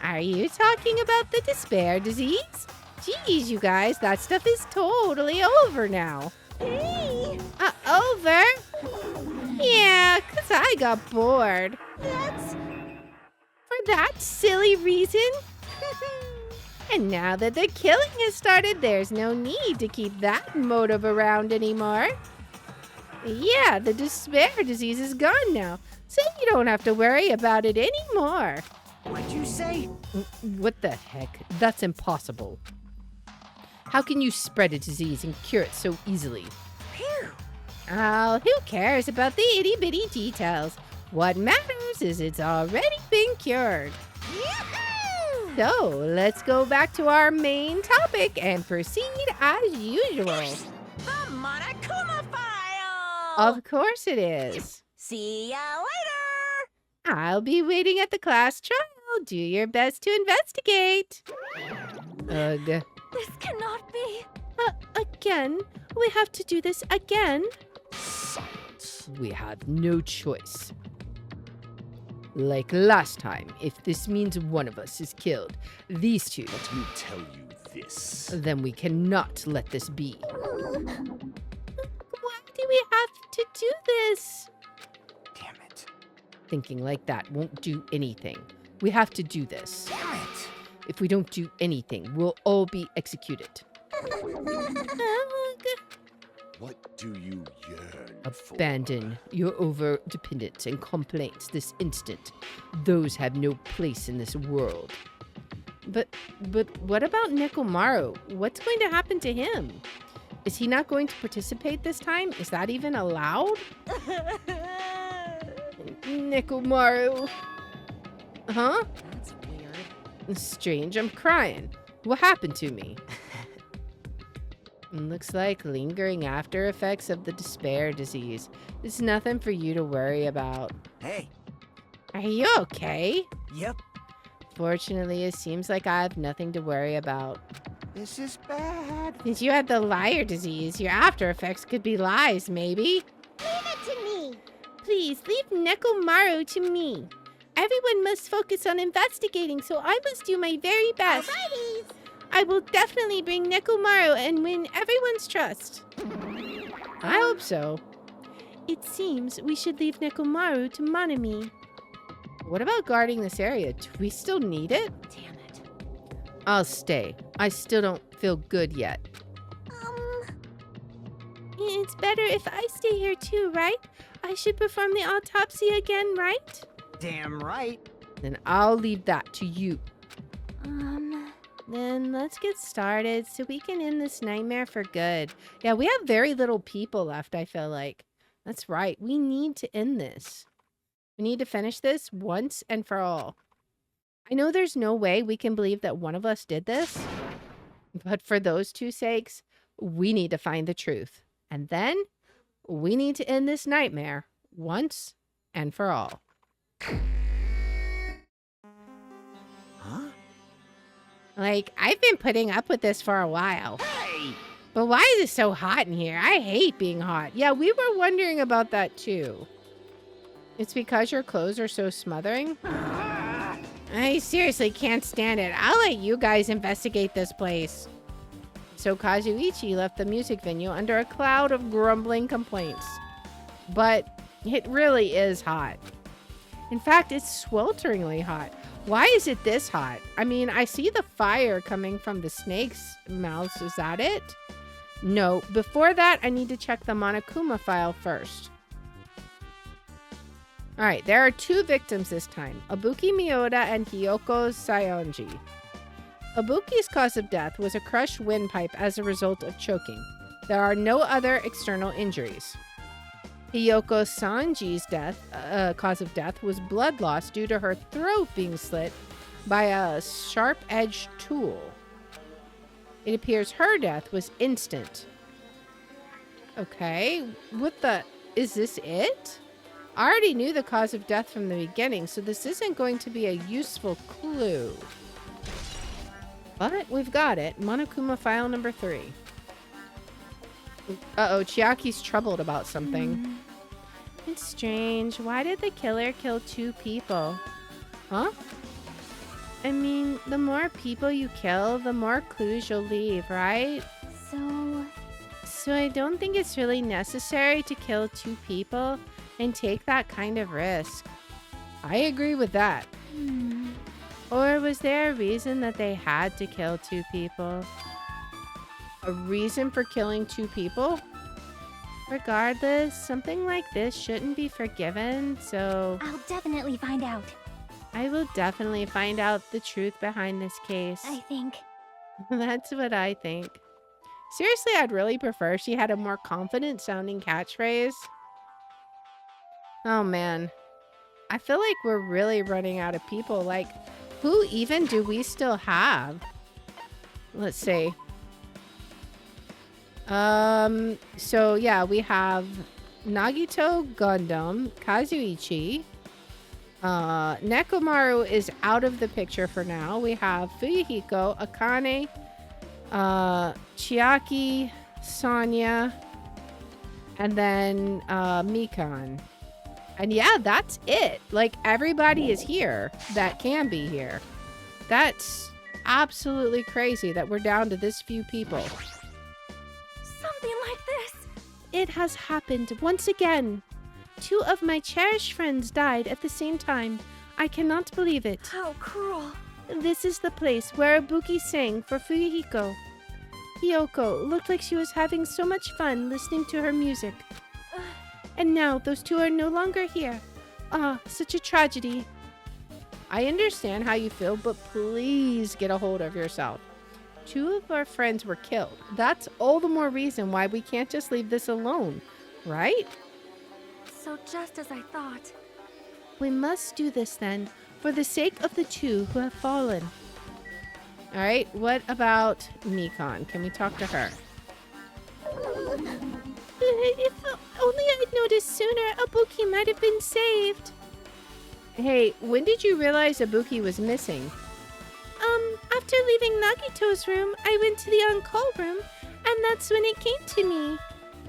Are you talking about the despair disease? Geez, you guys, that stuff is totally over now. Hey! Over? Yeah, 'cause I got bored. That's... For that silly reason? And now that the killing has started, there's no need to keep that motive around anymore. Yeah, the despair disease is gone now, so you don't have to worry about it anymore. What'd you say? What the heck? That's impossible. How can you spread a disease and cure it so easily? Phew! Oh, who cares about the itty-bitty details? What matters is it's already been cured. Yahoo! So, let's go back to our main topic and proceed as usual. The Monokuma file! Of course it is. See ya later! I'll be waiting at the class trial. Do your best to investigate. Ugh. This cannot be. Again? We have to do this again? We have no choice. Like last time, if this means one of us is killed, these 2, Let me tell you this. then we cannot let this be. Why do we have to do this? Damn it. Thinking like that won't do anything. We have to do this. Damn it. If we don't do anything, we'll all be executed. What do you yearn for? Abandon your over-dependence and complaints this instant. Those have no place in this world. But what about Nekomaru? What's going to happen to him? Is he not going to participate this time? Is that even allowed? Nekomaru. Huh? That's weird. Strange, I'm crying. What happened to me? Looks like lingering after effects of the despair disease. It's nothing for you to worry about. Hey. Are you okay? Yep. Fortunately, it seems like I have nothing to worry about. This is bad. Since you had the liar disease, your after effects could be lies, maybe? Leave it to me. Please, leave Nekomaru to me. Everyone must focus on investigating, so I must do my very best. Alrighties. I will definitely bring Nekomaru and win everyone's trust. I hope so. It seems we should leave Nekomaru to Manami. What about guarding this area? Do we still need it? Damn it. I'll stay. I still don't feel good yet. It's better if I stay here too, right? I should perform the autopsy again, right? Damn right. Then I'll leave that to you. Then let's get started so we can end this nightmare for good. Yeah, we have very little people left, I feel like. That's right. We need to end this. We need to finish this once and for all. I know there's no way we can believe that one of us did this, but for those 2 sakes, we need to find the truth. And then we need to end this nightmare once and for all. Huh? Like, I've been putting up with this for a while. Hey! But why is it so hot in here? I hate being hot. Yeah, we were wondering about that too. It's because your clothes are so smothering? I seriously can't stand it. I'll let you guys investigate this place. So Kazuichi left the music venue under a cloud of grumbling complaints. But it really is hot. In fact, it's swelteringly hot. Why is it this hot? I mean, I see the fire coming from the snake's mouths. Is that it? No. Before that, I need to check the Monokuma file first. All right, there are 2 victims this time, Ibuki Miyoda and Hiyoko Saionji. Ibuki's cause of death was a crushed windpipe as a result of choking. There are no other external injuries. Hiyoko Saionji's cause of death was blood loss due to her throat being slit by a sharp-edged tool. It appears her death was instant. Okay, is this it? I already knew the cause of death from the beginning, so this isn't going to be a useful clue. But we've got it. Monokuma file number 3. Uh-oh, Chiaki's troubled about something. It's strange. Why did the killer kill 2 people? Huh? I mean, the more people you kill, the more clues you'll leave, right? So I don't think it's really necessary to kill 2 people and take that kind of risk. I agree with that. Or was there a reason that they had to kill 2 people? A reason for killing 2 people? Regardless, something like this shouldn't be forgiven, so... I'll definitely find out. I will definitely find out the truth behind this case. I think. That's what I think. Seriously, I'd really prefer she had a more confident sounding catchphrase. Oh man. I feel like we're really running out of people. Like, who even do we still have? Let's see. So yeah, we have Nagito Gundam, Kazuichi. Nekomaru is out of the picture for now. We have Fuyuhiko, Akane, Chiaki, Sonya, and then Mikan. And yeah, that's it. Like, everybody is here that can be here. That's absolutely crazy that we're down to this few people. Something like this. It has happened once again. 2 of my cherished friends died at the same time. I cannot believe it. How cruel. This is the place where Ibuki sang for Fuyuhiko. Hiyoko looked like she was having so much fun listening to her music. And now those 2 are no longer here. Ah, such a tragedy. I understand how you feel, but please get a hold of yourself. 2 of our friends were killed. That's all the more reason why we can't just leave this alone, right? So just as I thought. We must do this then, for the sake of the 2 who have fallen. All right, what about Mikan? Can we talk to her? If only I'd noticed sooner, Ibuki might have been saved. Hey, when did you realize Ibuki was missing? After leaving Nagito's room, I went to the on-call room, and that's when it came to me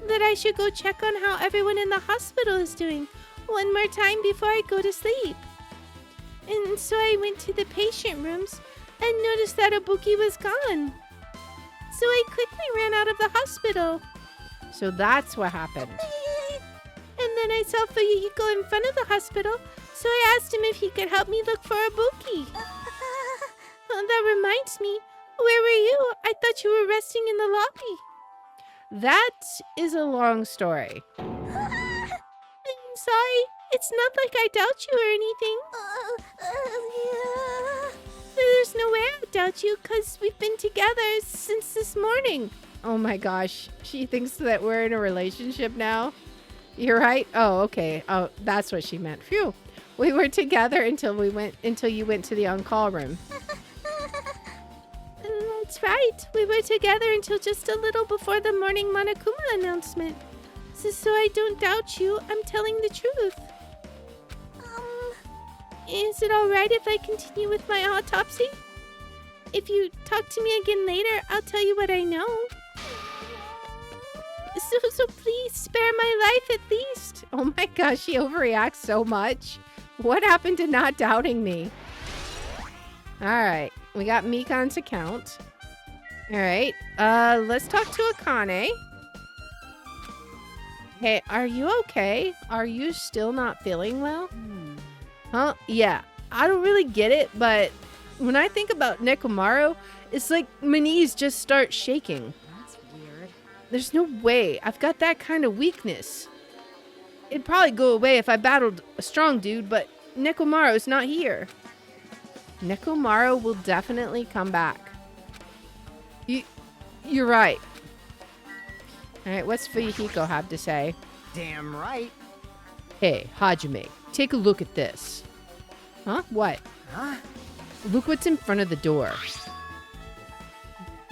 that I should go check on how everyone in the hospital is doing one more time before I go to sleep. And so I went to the patient rooms and noticed that Ibuki was gone. So I quickly ran out of the hospital. So that's what happened. And then I saw Fuyuhiko in front of the hospital, so I asked him if he could help me look for Ibuki. That reminds me, where were you? I thought you were resting in the lobby. That is a long story. I'm sorry. It's not like I doubt you or anything. There's no way I doubt you, because we've been together since this morning. Oh my gosh. She thinks that we're in a relationship now. You're right. Oh, okay. Oh, that's what she meant. Phew. We were together until you went to the on-call room. That's right. We were together until just a little before the morning Monokuma announcement. So I don't doubt you. I'm telling the truth. Is it alright if I continue with my autopsy? If you talk to me again later, I'll tell you what I know. So please spare my life at least. Oh my gosh, she overreacts so much. What happened to not doubting me? All right, we got Mikan's account. All right, let's talk to Akane. Hey, are you okay? Are you still not feeling well? Huh? Yeah, I don't really get it, but when I think about Nekomaru, it's like my knees just start shaking. That's weird. There's no way I've got that kind of weakness. It'd probably go away if I battled a strong dude, but Nekomaru's not here. Nekomaru will definitely come back. You're right. All right, what's Fuyuhiko have to say? Damn right. Hey, Hajime, take a look at this. Huh? What? Huh? Look what's in front of the door.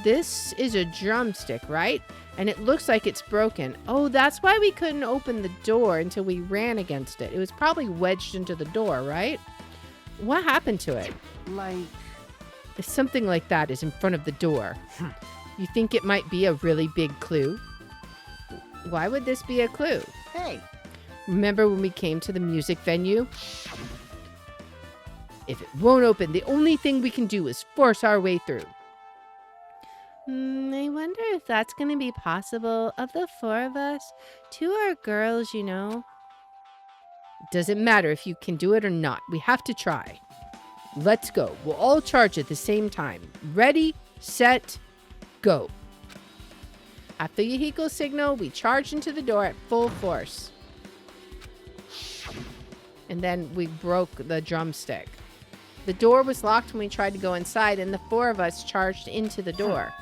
This is a drumstick, right? And it looks like it's broken. Oh, that's why we couldn't open the door until we ran against it. It was probably wedged into the door, right? What happened to it? Like, If something like that is in front of the door, you think it might be a really big clue? Why would this be a clue? hey, Remember when we came to the music venue? If it won't open, the only thing we can do is force our way through. I wonder if that's going to be possible. Of the four of us, two are girls, you know. Doesn't matter if you can do it or not. We have to try. Let's go. We'll all charge at the same time. Ready, set, go. At Fuyuhiko's signal, we charged into the door at full force. And then we broke the drumstick. The door was locked when we tried to go inside, and the four of us charged into the door.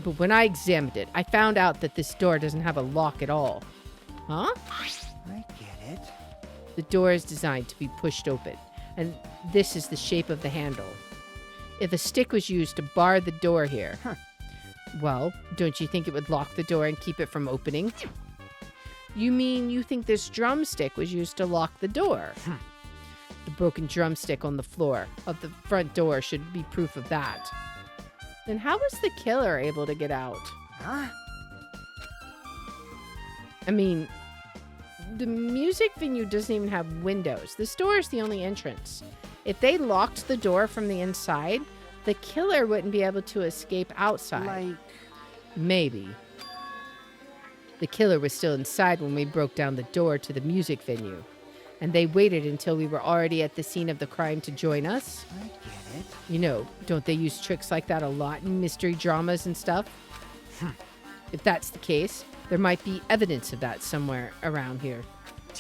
But when I examined it, I found out that this door doesn't have a lock at all. Huh? I get it. The door is designed to be pushed open, and this is the shape of the handle. If a stick was used to bar the door here, well, don't you think it would lock the door and keep it from opening? You mean you think this drumstick was used to lock the door? The broken drumstick on the floor of the front door should be proof of that. Then how was the killer able to get out? Huh? I mean, the music venue doesn't even have windows. This door is the only entrance. If they locked the door from the inside, the killer wouldn't be able to escape outside. Like, Maybe. The killer was still inside when we broke down the door to the music venue. And they waited until we were already at the scene of the crime to join us. I get it. You know, don't they use tricks like that a lot in mystery dramas and stuff? If that's the case, there might be evidence of that somewhere around here.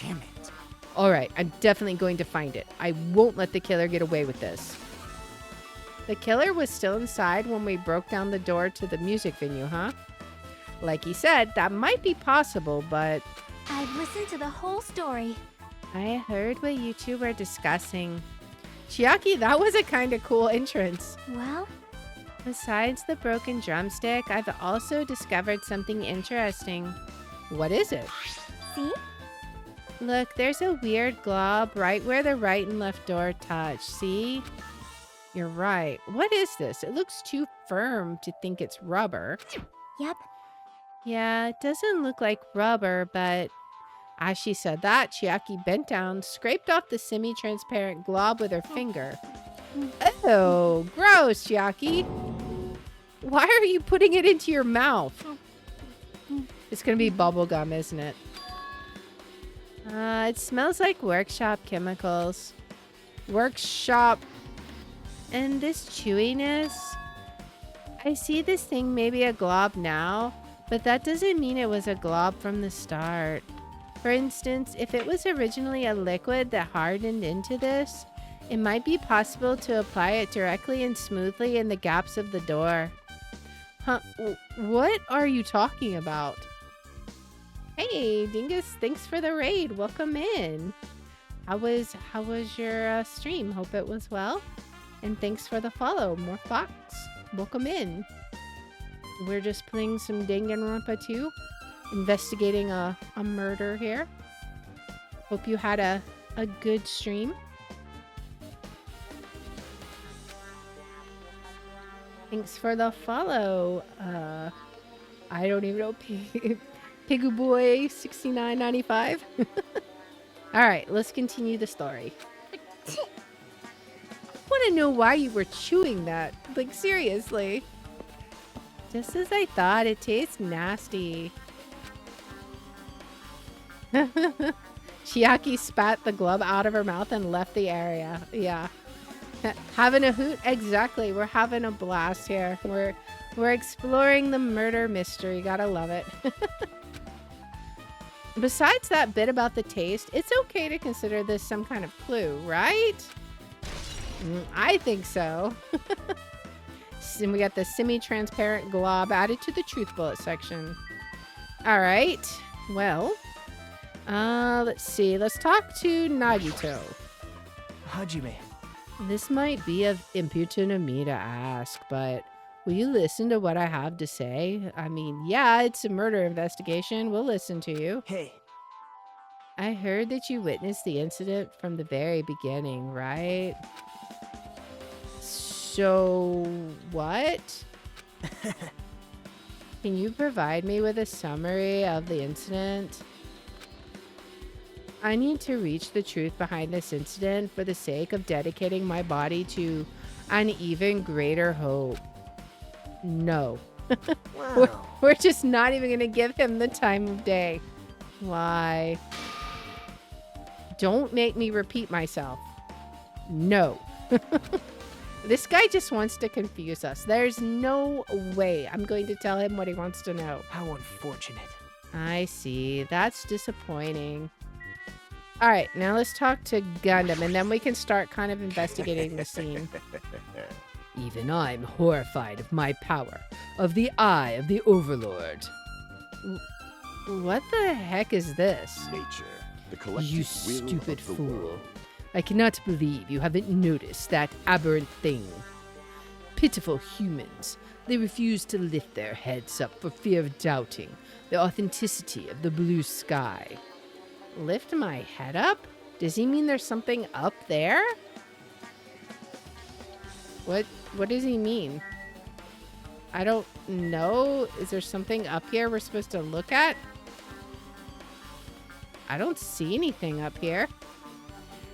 Damn it. All right, I'm definitely going to find it. I won't let the killer get away with this. The killer was still inside when we broke down the door to the music venue, huh? Like he said, that might be possible, but I've listened to the whole story. I heard what you two were discussing. Chiaki, that was a kind of cool entrance. Well, Besides the broken drumstick, I've also discovered something interesting. What is it? see? Look, there's a weird glob right where the right and left door touch. See? You're right. What is this? It looks too firm to think it's rubber. Yep. Yeah, it doesn't look like rubber, but as she said that, Chiaki bent down, scraped off the semi-transparent glob with her finger. Oh, gross, Chiaki. Why are you putting it into your mouth? It's going to be bubble gum, isn't it? It smells like workshop chemicals. Workshop. And this chewiness. I see this thing maybe a glob now, but that doesn't mean it was a glob from the start. For instance, if it was originally a liquid that hardened into this, it might be possible to apply it directly and smoothly in the gaps of the door. Huh? What are you talking about? Hey, Dingus, thanks for the raid. Welcome in. How was your stream? Hope it was well. And thanks for the follow. More Fox. Welcome in. We're just playing some Danganronpa 2. Investigating a murder here. Hope you had a good stream. Thanks for the follow. I don't even know. Piggy Boy 69.95. All right, let's continue the story. I want to know why you were chewing that. Like, seriously. Just as I thought, it tastes nasty. Chiaki spat the glove out of her mouth and left the area. Yeah. Having a hoot? Exactly. We're having a blast here. We're exploring the murder mystery. Gotta love it. Besides that bit about the taste, it's okay to consider this some kind of clue, right? I think so. And we got the semi-transparent glob added to the truth bullet section. All right. Well, let's see. Let's talk to Nagito. Hajime. This might be impudent of me to ask, but will you listen to what I have to say? I mean, yeah, it's a murder investigation. We'll listen to you. Hey. I heard that you witnessed the incident from the very beginning, right? So, what? Can you provide me with a summary of the incident? I need to reach the truth behind this incident for the sake of dedicating my body to an even greater hope. No. Wow. We're just not even going to give him the time of day. Why? Don't make me repeat myself. No. This guy just wants to confuse us. There's no way I'm going to tell him what he wants to know. How unfortunate. I see. That's disappointing. All right, now let's talk to Gundam, and then we can start kind of investigating the scene. Even I'm horrified of my power, of the eye of the Overlord. What the heck is this? Nature, the collective You will stupid of the fool. world. I cannot believe you haven't noticed that aberrant thing. Pitiful humans. They refuse to lift their heads up for fear of doubting the authenticity of the blue sky. Lift my head up? Does he mean there's something up there? What does he mean? I don't know. Is there something up here we're supposed to look at? I don't see anything up here.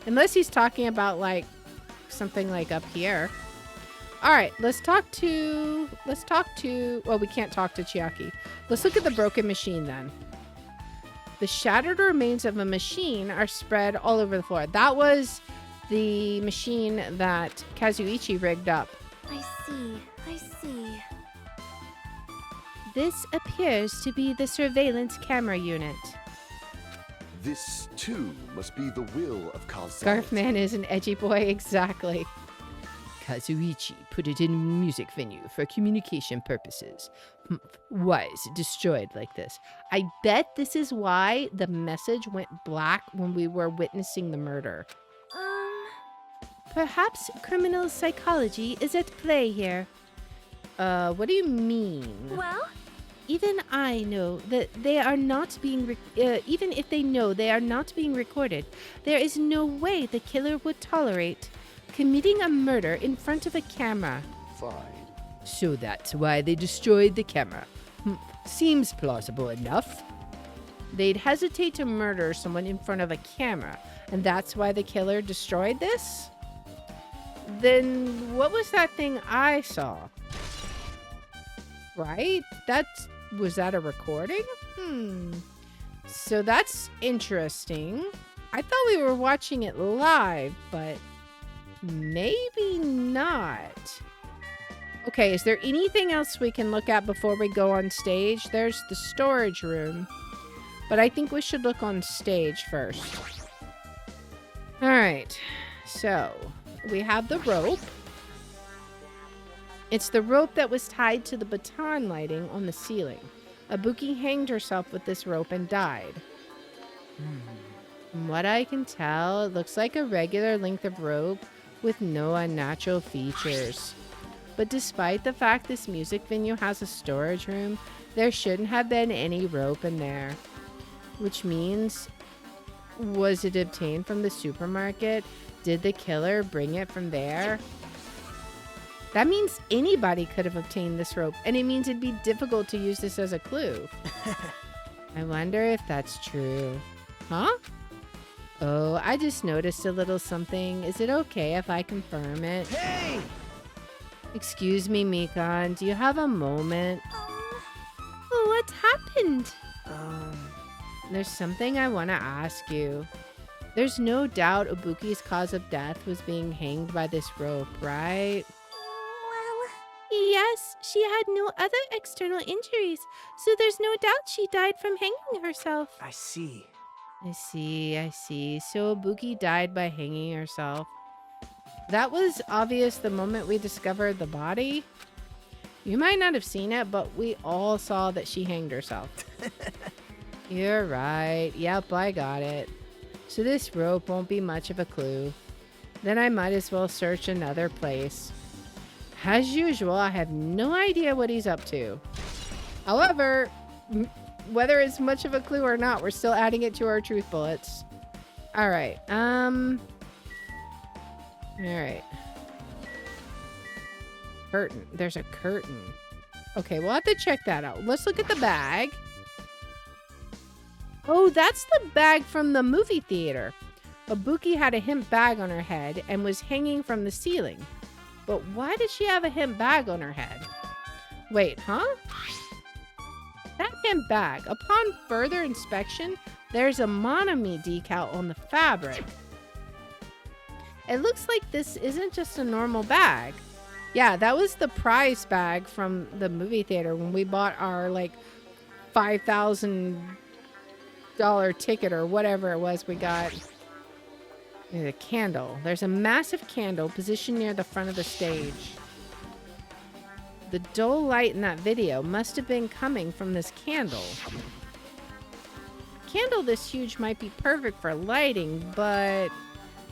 Unless he's talking about like something like up here. All right, let's talk to, well, we can't talk to Chiaki. Let's look at the broken machine then. The shattered remains of a machine are spread all over the floor. That was the machine that Kazuichi rigged up. I see. This appears to be the surveillance camera unit. This, too, must be the will of Kazuichi. Scarfman is an edgy boy, exactly. Kazuichi put it in a music venue for communication purposes. Why is it destroyed like this? I bet this is why the message went black when we were witnessing the murder. Perhaps criminal psychology is at play here. What do you mean? Well, Even I know that they are not being, even if they know they are not being recorded, there is no way the killer would tolerate committing a murder in front of a camera. Fine. So that's why they destroyed the camera. Seems plausible enough. They'd hesitate to murder someone in front of a camera, and that's why the killer destroyed this? Then what was that thing I saw? Right? Was that a recording? So that's interesting. I thought we were watching it live, but maybe not. Okay, is there anything else we can look at before we go on stage? There's the storage room, but I think we should look on stage first. All right, so we have the rope. It's the rope that was tied to the baton lighting on the ceiling. Ibuki hanged herself with this rope and died. From what I can tell, it looks like a regular length of rope with no unnatural features. But despite the fact this music venue has a storage room, there shouldn't have been any rope in there. Which means, was it obtained from the supermarket? Did the killer bring it from there? That means anybody could have obtained this rope, and it means it'd be difficult to use this as a clue. I wonder if that's true. Huh? Oh, I just noticed a little something. Is it okay if I confirm it? Hey! Excuse me, Mikan. Do you have a moment? What happened? There's something I want to ask you. There's no doubt Ibuki's cause of death was being hanged by this rope, right? Well, Yes, she had no other external injuries, so there's no doubt she died from hanging herself. I see. I see. So Ibuki died by hanging herself. That was obvious the moment we discovered the body. You might not have seen it, but we all saw that she hanged herself. You're right. Yep, I got it. So this rope won't be much of a clue. Then I might as well search another place. As usual, I have no idea what he's up to. However, whether it's much of a clue or not, we're still adding it to our truth bullets. All right. All right. Curtain. There's a curtain. Okay, we'll have to check that out. Let's look at the bag. Oh, that's the bag from the movie theater. Ibuki had a hemp bag on her head and was hanging from the ceiling. But why does she have a hemp bag on her head? Wait, huh? That hemp bag. Upon further inspection, there's a Monami decal on the fabric. It looks like this isn't just a normal bag. Yeah, that was the prize bag from the movie theater when we bought our like $5,000 ticket or whatever it was we got. There's a candle. There's a massive candle positioned near the front of the stage. The dull light in that video must have been coming from this candle. A candle this huge might be perfect for lighting, but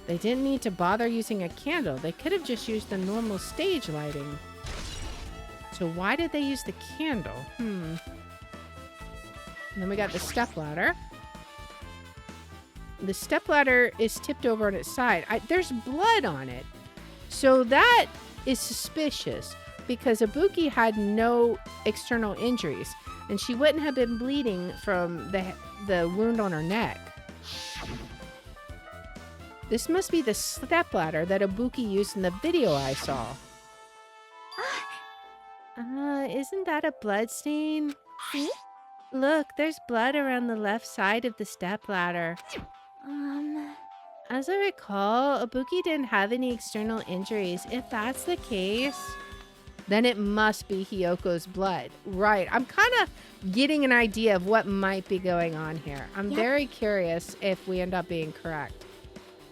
they didn't need to bother using a candle. They could have just used the normal stage lighting. So why did they use the candle? And then we got the stepladder. The stepladder is tipped over on its side. There's blood on it. So that is suspicious because Ibuki had no external injuries and she wouldn't have been bleeding from the wound on her neck. This must be the stepladder that Ibuki used in the video I saw. Isn't that a blood stain? see? Look, there's blood around the left side of the stepladder. As I recall, Ibuki didn't have any external injuries. If that's the case, then it must be Hiyoko's blood. Right. I'm kind of getting an idea of what might be going on here. I'm very curious if we end up being correct.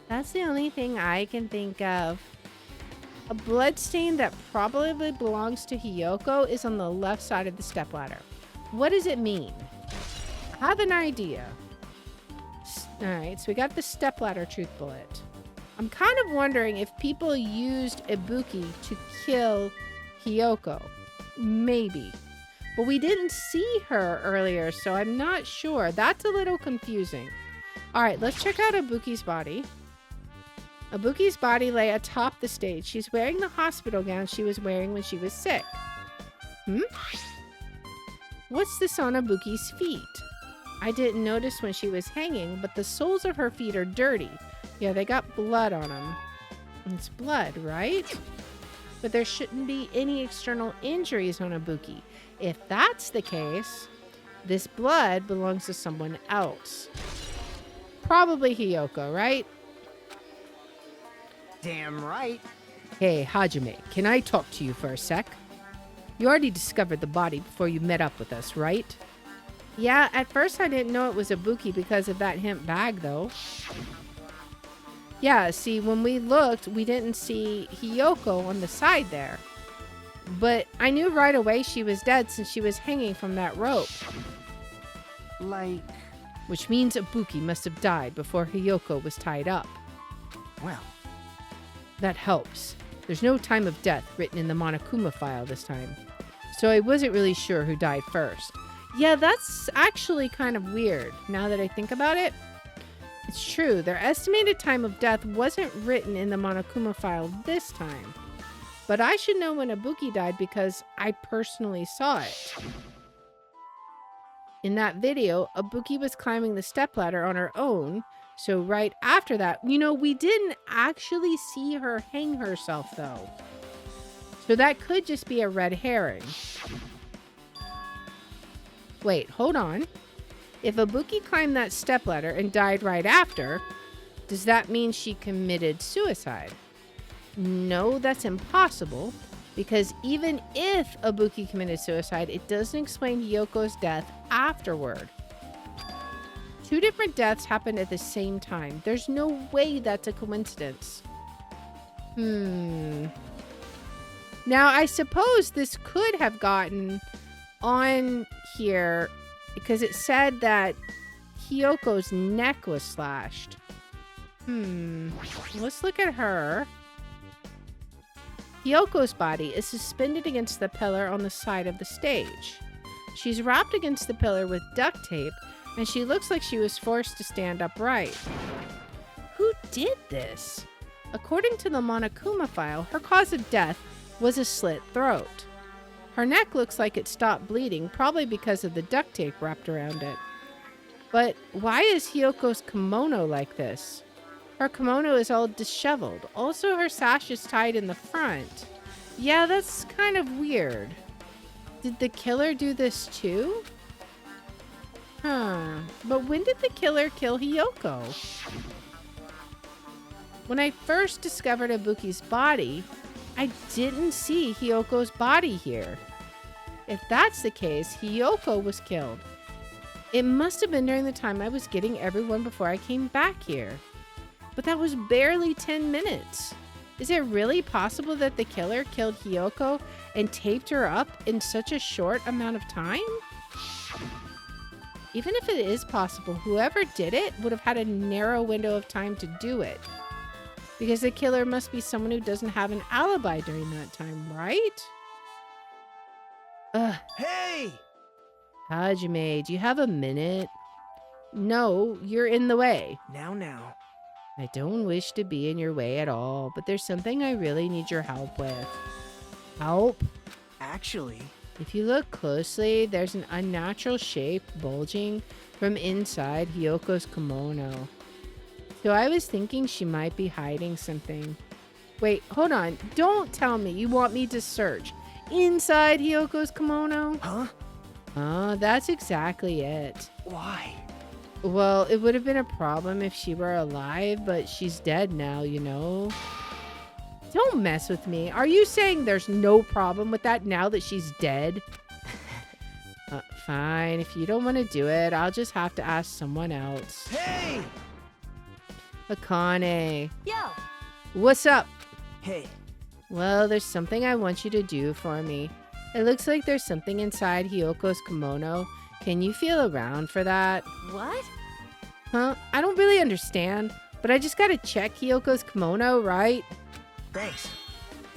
That's the only thing I can think of. A blood stain that probably belongs to Hiyoko is on the left side of the stepladder. What does it mean? I have an idea. Alright, so we got the stepladder truth bullet. I'm kind of wondering if people used Ibuki to kill Hiyoko. Maybe. But we didn't see her earlier, so I'm not sure. That's a little confusing. Alright, let's check out Ibuki's body. Ibuki's body lay atop the stage. She's wearing the hospital gown she was wearing when she was sick. What's this on Ibuki's feet? I didn't notice when she was hanging, but the soles of her feet are dirty. Yeah, they got blood on them. It's blood, right? But there shouldn't be any external injuries on Ibuki. If that's the case, this blood belongs to someone else. Probably Hiyoko, right? Damn right. Hey, Hajime, can I talk to you for a sec? You already discovered the body before you met up with us, right? Yeah, at first I didn't know it was Ibuki because of that hemp bag, though. Yeah, see, when we looked, we didn't see Hiyoko on the side there. But I knew right away she was dead since she was hanging from that rope. Like, Which means Ibuki must have died before Hiyoko was tied up. well, That helps. There's no time of death written in the Monokuma file this time. So I wasn't really sure who died first. Yeah, that's actually kind of weird, now that I think about it. It's true, their estimated time of death wasn't written in the Monokuma file this time. But I should know when Ibuki died because I personally saw it. In that video, Ibuki was climbing the stepladder on her own. So right after that, we didn't actually see her hang herself though. So that could just be a red herring. Wait, hold on. If Ibuki climbed that stepladder and died right after, does that mean she committed suicide? No, that's impossible. Because even if Ibuki committed suicide, it doesn't explain Hiyoko's death afterward. 2 different deaths happened at the same time. There's no way that's a coincidence. Now, I suppose this could have gotten on here because it said that Hiyoko's neck was slashed. Let's look at her. Hiyoko's body is suspended against the pillar on the side of the stage. She's wrapped against the pillar with duct tape, and she looks like she was forced to stand upright. Who did this? According to the Monokuma file, her cause of death was a slit throat. Her neck looks like it stopped bleeding, probably because of the duct tape wrapped around it. But why is Hiyoko's kimono like this? Her kimono is all disheveled. Also, her sash is tied in the front. Yeah, that's kind of weird. Did the killer do this too? But when did the killer kill Hiyoko? When I first discovered Ibuki's body, I didn't see Hiyoko's body here. If that's the case, Hiyoko was killed. It must have been during the time I was getting everyone before I came back here. But that was barely 10 minutes. Is it really possible that the killer killed Hiyoko and taped her up in such a short amount of time? Even if it is possible, whoever did it would have had a narrow window of time to do it. Because the killer must be someone who doesn't have an alibi during that time, right? Hey! Hajime, do you have a minute? No, you're in the way. Now. I don't wish to be in your way at all, but there's something I really need your help with. Help? Actually... If you look closely, there's an unnatural shape bulging from inside Hiyoko's kimono. So I was thinking she might be hiding something. Wait, hold on. Don't tell me you want me to search inside Hiyoko's kimono? Huh? That's exactly it. Why? Well, it would have been a problem if she were alive, but she's dead now, Don't mess with me. Are you saying there's no problem with that now that she's dead? Fine. If you don't want to do it, I'll just have to ask someone else. Hey! Akane. Yo! What's up? Hey. Well, there's something I want you to do for me. It looks like there's something inside Hiyoko's kimono. Can you feel around for that? What? Huh? I don't really understand, but I just gotta check Hiyoko's kimono, right? Thanks.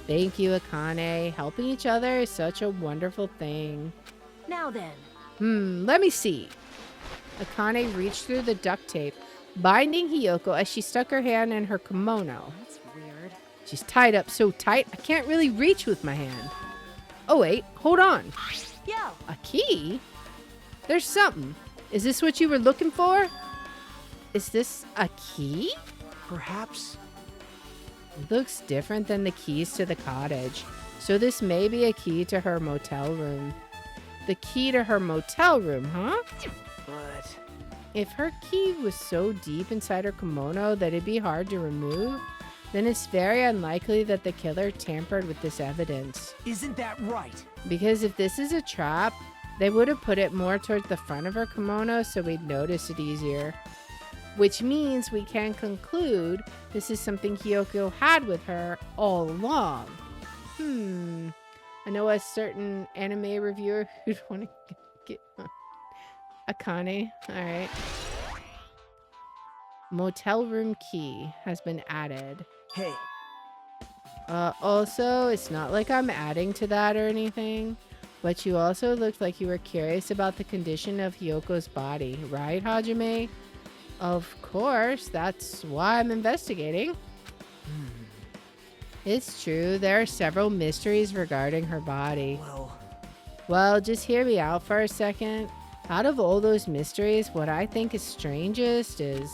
Thank you, Akane. Helping each other is such a wonderful thing. Now then. Let me see. Akane reached through the duct tape, binding Hiyoko as she stuck her hand in her kimono. That's weird. She's tied up so tight, I can't really reach with my hand. Oh wait, hold on. Yo! A key? There's something. Is this what you were looking for? Is this a key? Perhaps... Looks different than the keys to the cottage. So this may be a key to her motel room. The key to her motel room, huh? But... If her key was so deep inside her kimono that it'd be hard to remove, then it's very unlikely that the killer tampered with this evidence. Isn't that right? Because if this is a trap, they would have put it more towards the front of her kimono so we'd notice it easier. Which means we can conclude this is something Hiyoko had with her all along. I know a certain anime reviewer who'd want to get Akane. Alright. Motel room key has been added. Hey. Also, it's not like I'm adding to that or anything, but you also looked like you were curious about the condition of Hiyoko's body, right, Hajime? Of course, that's why I'm investigating. It's true, there are several mysteries regarding her body. Well, Well, just hear me out for a second. Out of all those mysteries, what I think is strangest is...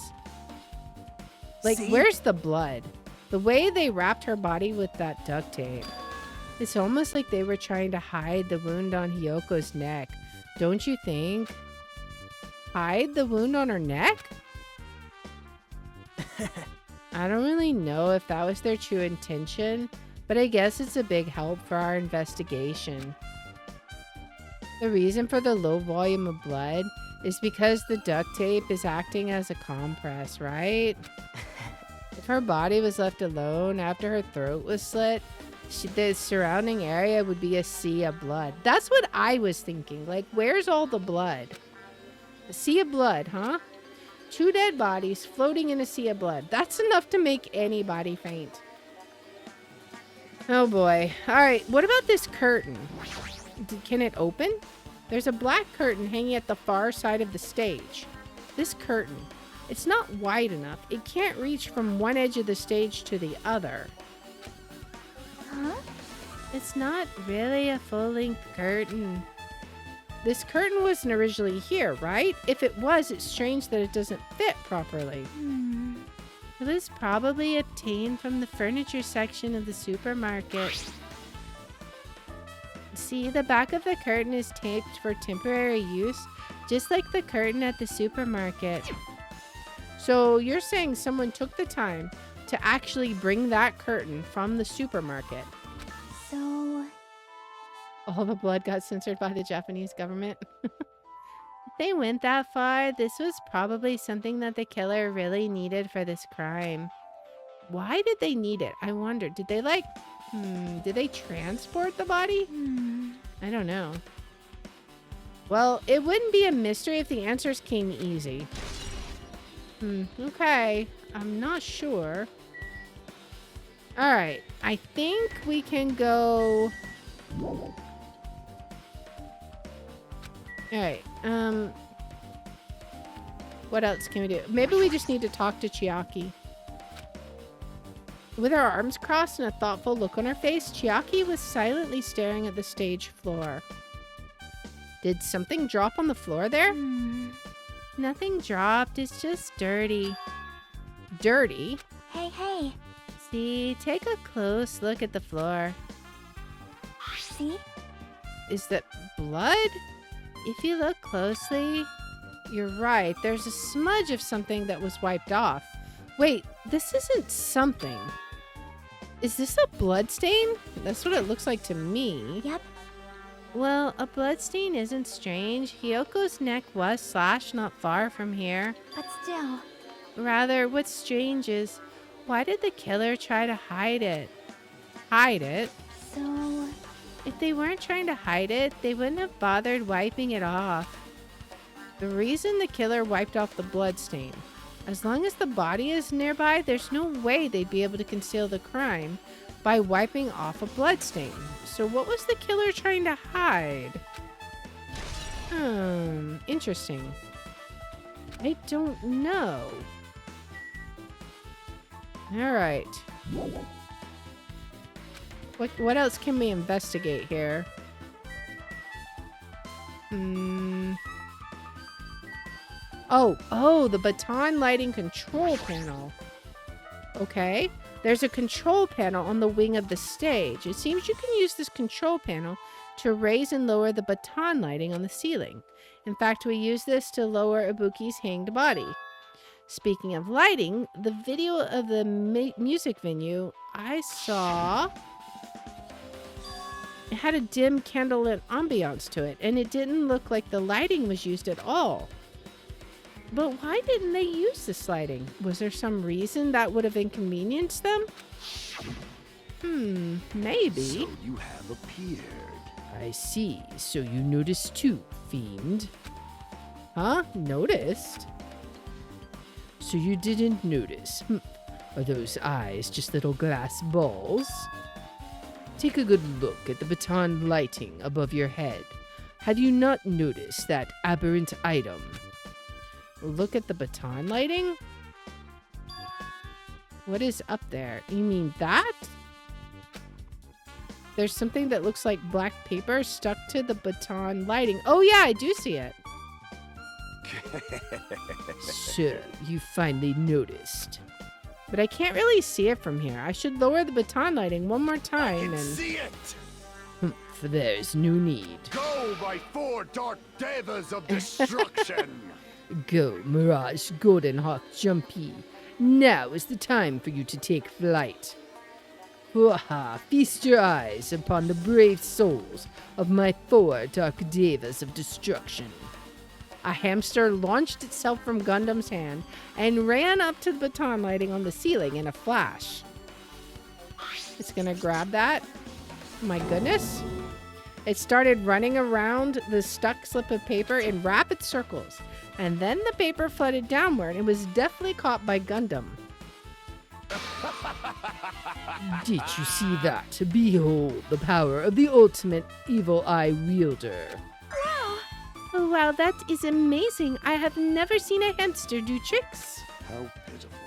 Like, See? where's the blood? The way they wrapped her body with that duct tape. It's almost like they were trying to hide the wound on Hiyoko's neck. Don't you think? Hide the wound on her neck? I don't really know if that was their true intention, but I guess it's a big help for our investigation. The reason for the low volume of blood is because the duct tape is acting as a compress, right? If her body was left alone after her throat was slit, the surrounding area would be a sea of blood. That's what I was thinking. Like, where's all the blood? A sea of blood, huh? 2 dead bodies floating in a sea of blood. That's enough to make anybody faint. Oh boy. All right, what about this curtain? Can it open? There's a black curtain hanging at the far side of the stage. This curtain, it's not wide enough. It can't reach from one edge of the stage to the other. Huh? It's not really a full-length curtain. This curtain wasn't originally here, right? If it was, it's strange that it doesn't fit properly. It was probably obtained from the furniture section of the supermarket. See, the back of the curtain is taped for temporary use, just like the curtain at the supermarket. So you're saying someone took the time to actually bring that curtain from the supermarket? So, All the blood got censored by the Japanese government. If they went that far, this was probably something that the killer really needed for this crime. Why did they need it? I wonder. Did they did they transport the body? I don't know. Well, it wouldn't be a mystery if the answers came easy. Okay. I'm not sure. All right. I think we can go... Alright, what else can we do? Maybe we just need to talk to Chiaki. With her arms crossed and a thoughtful look on her face, Chiaki was silently staring at the stage floor. Did something drop on the floor there? Nothing dropped, it's just dirty. Dirty? hey. See, take a close look at the floor. See? Is that blood? If you look closely, you're right. There's a smudge of something that was wiped off. Wait, this isn't something. Is this a blood stain? That's what it looks like to me. Yep. Well, a blood stain isn't strange. Hiyoko's neck was slashed not far from here. But still, Rather, what's strange is, why did the killer try to hide it? Hide it? so... If they weren't trying to hide it, they wouldn't have bothered wiping it off. The reason the killer wiped off the blood stain. As long as the body is nearby, there's no way they'd be able to conceal the crime by wiping off a blood stain. So what was the killer trying to hide? Interesting. I don't know. All right. What else can we investigate here? Oh, the baton lighting control panel. Okay. There's a control panel on the wing of the stage. It seems you can use this control panel to raise and lower the baton lighting on the ceiling. In fact, we use this to lower Ibuki's hanged body. Speaking of lighting, the video of the music venue I saw... It had a dim candlelit ambiance to it, and it didn't look like the lighting was used at all. But why didn't they use this lighting? Was there some reason that would have inconvenienced them? Maybe. So you have appeared. I see. So you noticed too, fiend. Huh? Noticed? So you didn't notice. Are those eyes just little glass balls? Take a good look at the baton lighting above your head. Have you not noticed that aberrant item? Look at the baton lighting? What is up there? You mean that? There's something that looks like black paper stuck to the baton lighting. Oh yeah, I do see it. So, you finally noticed. But I can't really see it from here. I should lower the baton lighting one more time and... See it! For there's no need. Go, my 4 dark devas of destruction! Go, Mirage Golden Hawk Jumpy. Now is the time for you to take flight. Waha, feast your eyes upon the brave souls of my 4 dark devas of destruction. A hamster launched itself from Gundam's hand and ran up to the baton lighting on the ceiling in a flash. It's gonna grab that. My goodness. It started running around the stuck slip of paper in rapid circles, and then the paper flooded downward and was deftly caught by Gundam. Did you see that? Behold the power of the ultimate evil eye wielder. Oh, wow, that is amazing. I have never seen a hamster do tricks. How pitiful.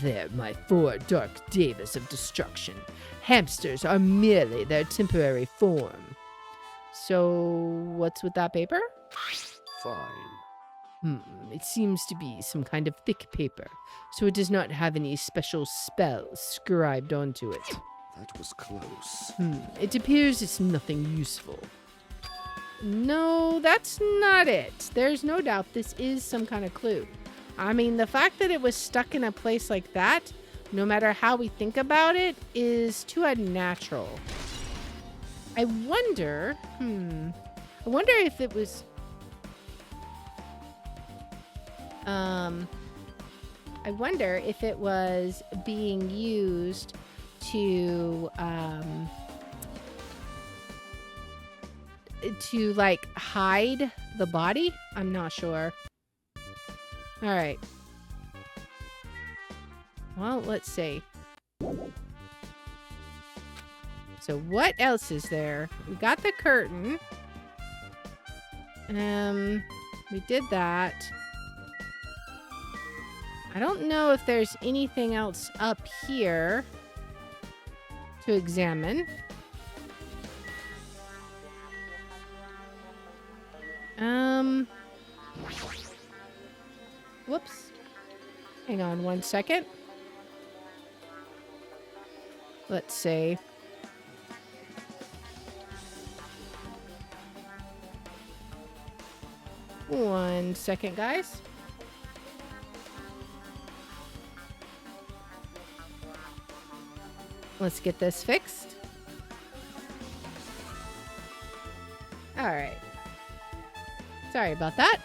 They're my 4 dark devas of destruction. Hamsters are merely their temporary form. So, what's with that paper? Fine. It seems to be some kind of thick paper, so it does not have any special spells scribed onto it. That was close. It appears it's nothing useful. No, that's not it. There's no doubt this is some kind of clue. I mean, the fact that it was stuck in a place like that, no matter how we think about it, is too unnatural. I wonder if it was... I wonder if it was being used to like hide the body. I'm not sure. All right. Well, let's see. So what else is there? We got the curtain. We did that. I don't know if there's anything else up here to examine. Whoops. Hang on one second. Let's see. One second, guys. Let's get this fixed. All right. Sorry about that.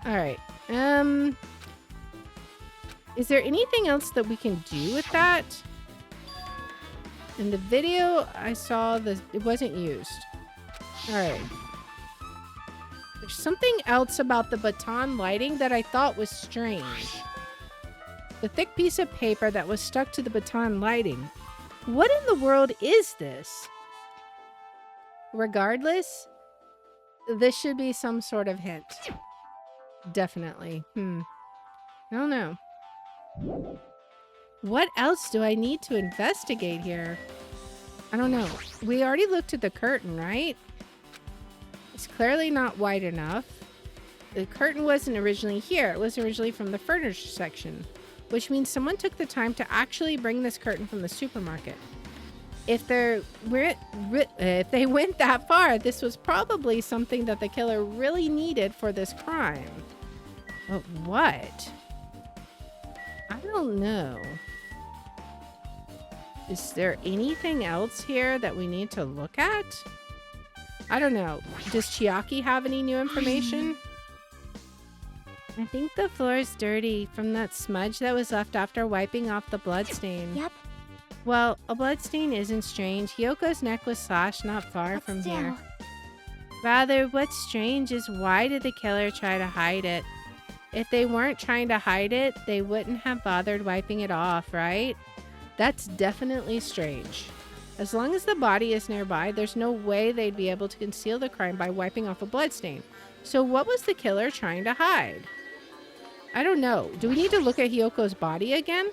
All right. Is there anything else that we can do with that? In the video, I saw it wasn't used. All right. There's something else about the baton lighting that I thought was strange. The thick piece of paper that was stuck to the baton lighting. What in the world is this? Regardless, this should be some sort of hint. Definitely. I don't know. What else do I need to investigate here? I don't know. We already looked at the curtain, right? It's clearly not wide enough. The curtain wasn't originally here. It was originally from the furniture section, which means someone took the time to actually bring this curtain from the supermarket. If they went that far, this was probably something that the killer really needed for this crime. But what? I don't know. Is there anything else here that we need to look at? I don't know. Does Chiaki have any new information? I think the floor is dirty from that smudge that was left after wiping off the bloodstain. Yep. Well, a bloodstain isn't strange. Hyoko's neck was slashed not far But from still. here. Rather, what's strange is why did the killer try to hide it? If they weren't trying to hide it, they wouldn't have bothered wiping it off, right? That's definitely strange. As long as the body is nearby, there's no way they'd be able to conceal the crime by wiping off a bloodstain. So what was the killer trying to hide? I don't know. Do we need to look at Hyoko's body again?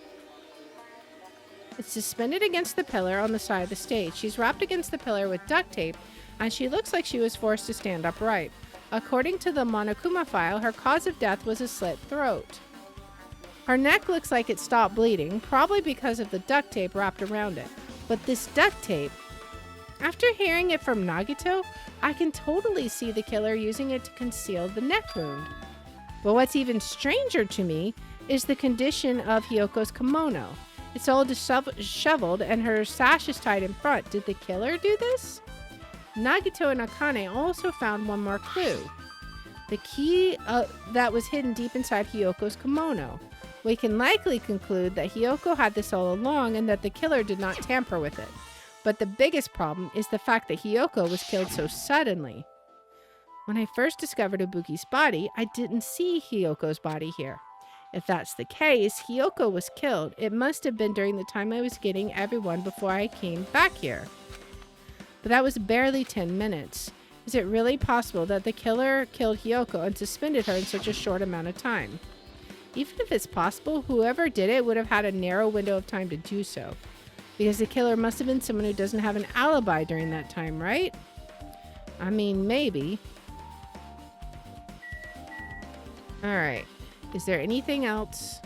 It's suspended against the pillar on the side of the stage. She's wrapped against the pillar with duct tape, and she looks like she was forced to stand upright. According to the Monokuma file, her cause of death was a slit throat. Her neck looks like it stopped bleeding, probably because of the duct tape wrapped around it. But this duct tape, after hearing it from Nagito, I can totally see the killer using it to conceal the neck wound. But what's even stranger to me is the condition of Hiyoko's kimono. It's all disheveled and her sash is tied in front. Did the killer do this? Nagito and Akane also found one more clue. The key that was hidden deep inside Hiyoko's kimono. We can likely conclude that Hiyoko had this all along and that the killer did not tamper with it. But the biggest problem is the fact that Hiyoko was killed so suddenly. When I first discovered Ibuki's body, I didn't see Hiyoko's body here. If that's the case, Hiyoko was killed. It must have been during the time I was getting everyone before I came back here. But that was barely 10 minutes. Is it really possible that the killer killed Hiyoko and suspended her in such a short amount of time? Even if it's possible, whoever did it would have had a narrow window of time to do so. Because the killer must have been someone who doesn't have an alibi during that time, right? I mean, maybe. Alright. Is there anything else?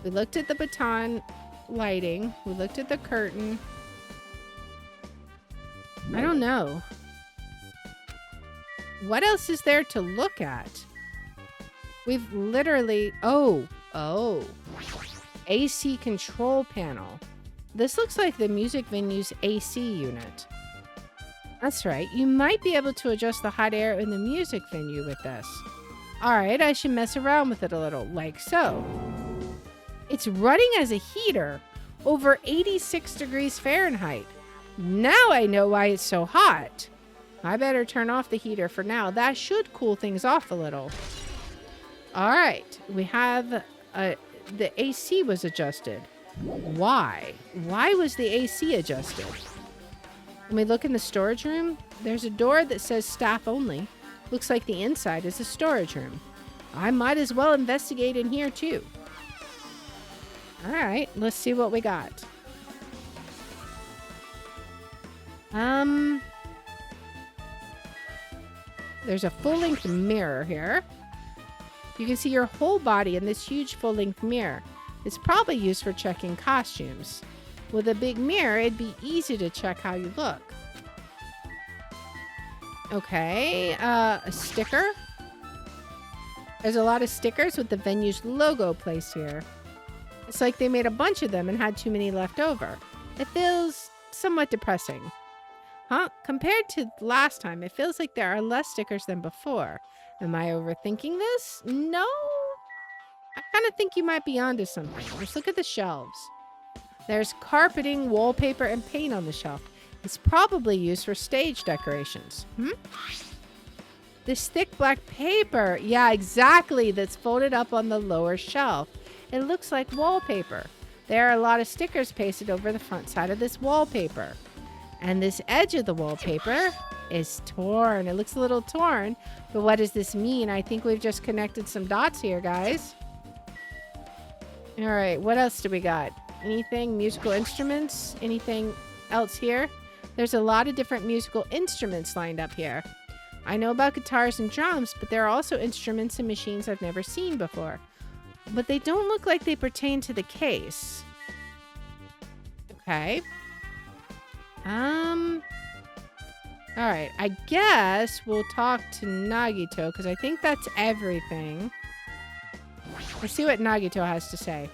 We looked at the baton lighting. We looked at the curtain. I don't know. What else is there to look at? We've literally... Oh. AC control panel. This looks like the music venue's AC unit. That's right. You might be able to adjust the hot air in the music venue with this. Alright, I should mess around with it a little, like so. It's running as a heater, over 86 degrees Fahrenheit. Now I know why it's so hot. I better turn off the heater for now. That should cool things off a little. Alright, we have the AC was adjusted. Why? Why was the AC adjusted? When we look in the storage room, there's a door that says staff only. Looks like the inside is a storage room. I might as well investigate in here too. Alright, let's see what we got. There's a full-length mirror here. You can see your whole body in this huge full-length mirror. It's probably used for checking costumes. With a big mirror, it'd be easy to check how you look. Okay, a sticker. There's a lot of stickers with the venue's logo placed here. It's like they made a bunch of them and had too many left over. It feels somewhat depressing. Huh? Compared to last time, it feels like there are less stickers than before. Am I overthinking this? No? I kind of think you might be onto something. Let's look at the shelves. There's carpeting, wallpaper, and paint on the shelf. It's probably used for stage decorations. This thick black paper. Yeah, exactly. That's folded up on the lower shelf. It looks like wallpaper. There are a lot of stickers pasted over the front side of this wallpaper. And this edge of the wallpaper is torn. It looks a little torn. But what does this mean? I think we've just connected some dots here, guys. All right, what else do we got? Anything? Musical instruments? Anything else here? There's a lot of different musical instruments lined up here. I know about guitars and drums, but there are also instruments and machines I've never seen before. But they don't look like they pertain to the case. Okay. Alright, I guess we'll talk to Nagito, because I think that's everything. Let's see what Nagito has to say.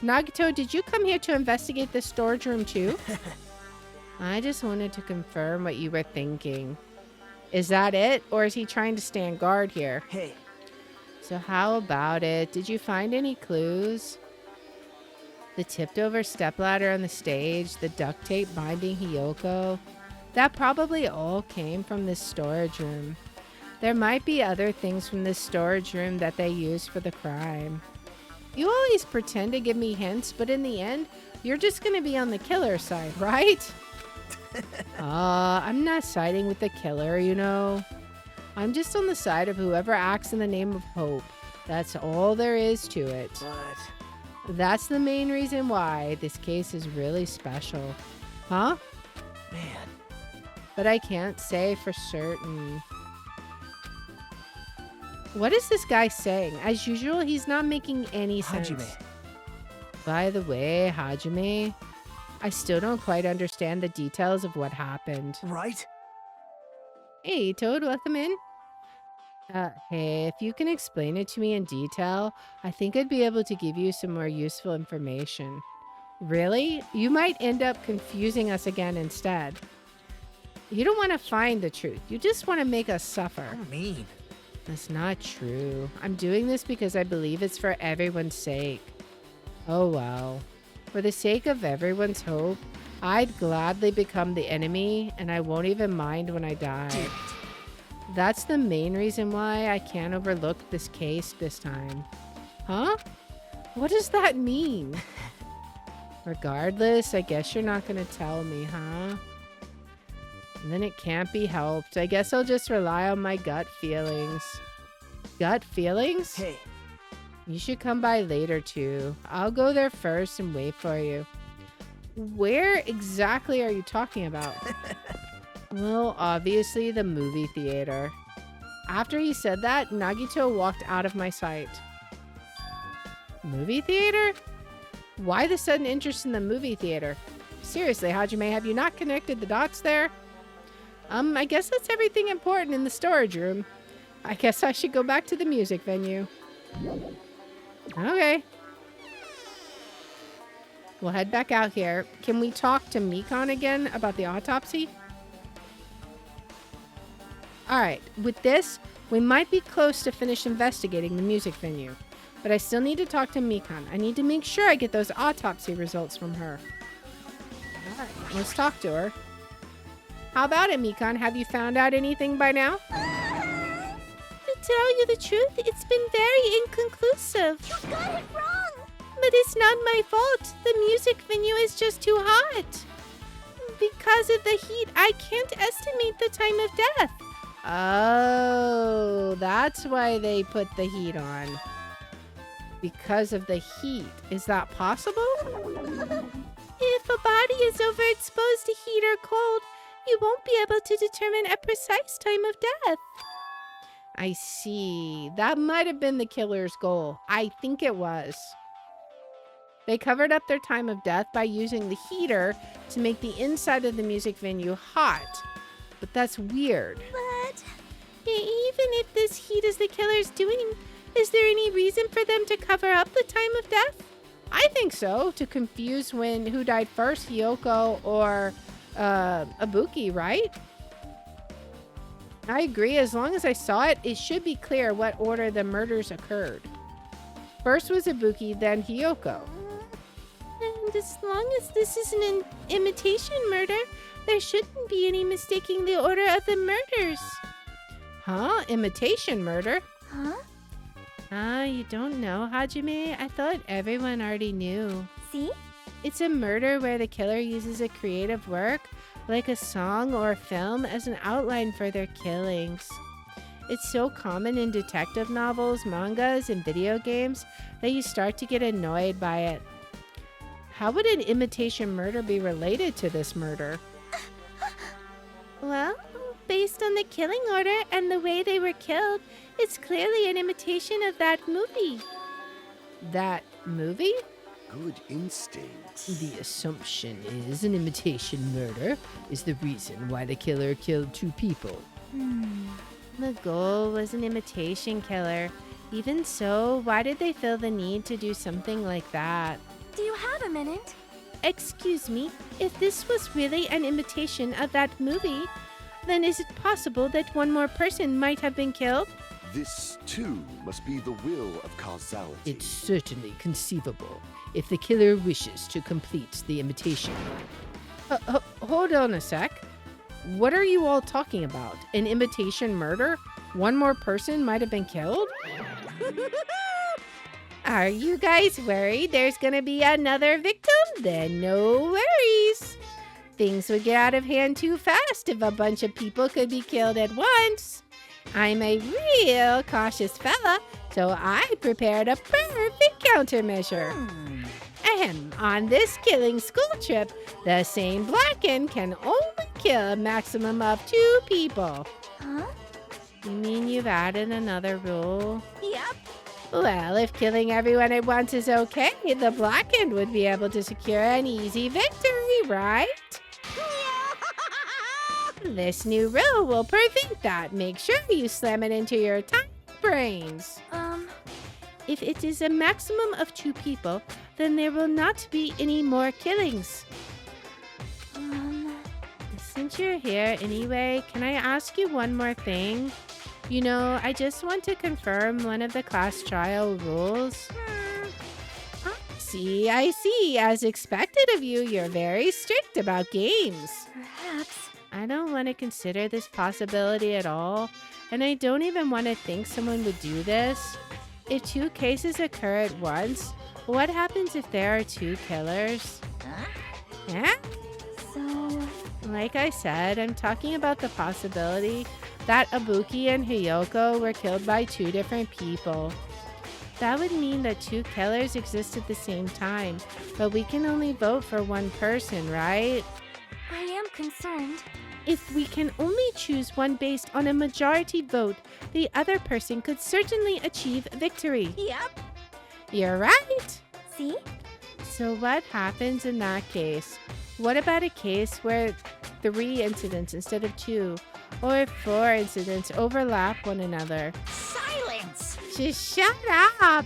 Nagito, did you come here to investigate this storage room too? I just wanted to confirm what you were thinking. Is that it? Or is he trying to stand guard here? Hey. So how about it? Did you find any clues? The tipped over stepladder on the stage, the duct tape binding Hiyoko. That probably all came from this storage room. There might be other things from this storage room that they used for the crime. You always pretend to give me hints, but in the end, you're just going to be on the killer side, right? I'm not siding with the killer, you know. I'm just on the side of whoever acts in the name of hope. That's all there is to it. But... That's the main reason why this case is really special. Huh? Man. But I can't say for certain. What is this guy saying? As usual, he's not making any sense. Hajime. By the way, Hajime, I still don't quite understand the details of what happened. Right? Hey, Toad, welcome in. Hey, if you can explain it to me in detail, I think I'd be able to give you some more useful information. Really? You might end up confusing us again instead. You don't want to find the truth. You just want to make us suffer. How mean. That's not true. I'm doing this because I believe it's for everyone's sake. Oh well. For the sake of everyone's hope, I'd gladly become the enemy, and I won't even mind when I die. That's the main reason why I can't overlook this case this time. Huh? What does that mean? Regardless, I guess you're not gonna tell me, huh? And then it can't be helped. I guess I'll just rely on my gut feelings. Gut feelings? Hey, You should come by later too. I'll go there first and wait for you. Where exactly are you talking about? Well, obviously the movie theater. After he said that, Nagito walked out of my sight. Movie theater? Why the sudden interest in the movie theater? Seriously, Hajime, have you not connected the dots there? I guess that's everything important in the storage room. I guess I should go back to the music venue. Okay. We'll head back out here. Can we talk to Mikan again about the autopsy? Alright, with this, we might be close to finish investigating the music venue. But I still need to talk to Mikan. I need to make sure I get those autopsy results from her. Alright, let's talk to her. How about it, Mikan? Have you found out anything by now? To tell you the truth, it's been very inconclusive. You got it wrong! But it's not my fault. The music venue is just too hot. Because of the heat, I can't estimate the time of death. Oh, that's why they put the heat on. Because of the heat. Is that possible? If a body is overexposed to heat or cold, you won't be able to determine a precise time of death. I see. That might have been the killer's goal. I think it was. They covered up their time of death by using the heater to make the inside of the music venue hot. But that's weird. But Even if this heat is the killer's doing, is there any reason for them to cover up the time of death? I think so. To confuse who died first, Hiyoko or Ibuki, right? I agree. As long as I saw it, it should be clear what order the murders occurred. First was Ibuki, then Hiyoko. And as long as this is an imitation murder, there shouldn't be any mistaking the order of the murders. Huh? Imitation murder? huh? You don't know, Hajime? I thought everyone already knew. See? It's a murder where the killer uses a creative work, like a song or a film, as an outline for their killings. It's so common in detective novels, mangas, and video games that you start to get annoyed by it. How would an imitation murder be related to this murder? Well, based on the killing order and the way they were killed, it's clearly an imitation of that movie. That movie? Good instincts. The assumption is an imitation murder is the reason why the killer killed two people. The goal was an imitation killer. Even so, why did they feel the need to do something like that? Do you have a minute? Excuse me, if this was really an imitation of that movie, then is it possible that one more person might have been killed? This, too, must be the will of causality. It's certainly conceivable if the killer wishes to complete the imitation. Hold on a sec. What are you all talking about? An imitation murder? One more person might have been killed? Are you guys worried there's gonna be another victim? Then no worries. Things would get out of hand too fast if a bunch of people could be killed at once. I'm a real cautious fella, so I prepared a perfect countermeasure. On this killing school trip, the same Blacken can only kill a maximum of 2 people. Huh? You mean you've added another rule? Yep. Well, if killing everyone at once is okay, the Black End would be able to secure an easy victory, right? This new rule will prevent that. Make sure you slam it into your tiny brains. If it is a maximum of 2 people, then there will not be any more killings. Since you're here anyway, can I ask you one more thing? You know, I just want to confirm one of the class trial rules. I see. As expected of you, you're very strict about games. Perhaps. I don't want to consider this possibility at all, and I don't even want to think someone would do this. If 2 cases occur at once, what happens if there are 2 killers? Yeah? So, Like I said, I'm talking about the possibility that Ibuki and Fuyuhiko were killed by 2 different people. That would mean that 2 killers exist at the same time, but we can only vote for 1 person, right? I am concerned. If we can only choose one based on a majority vote, the other person could certainly achieve victory. Yep. You're right. See? So what happens in that case? What about a case where 3 incidents instead of 2, or 4 incidents overlap one another? Silence! Just shut up!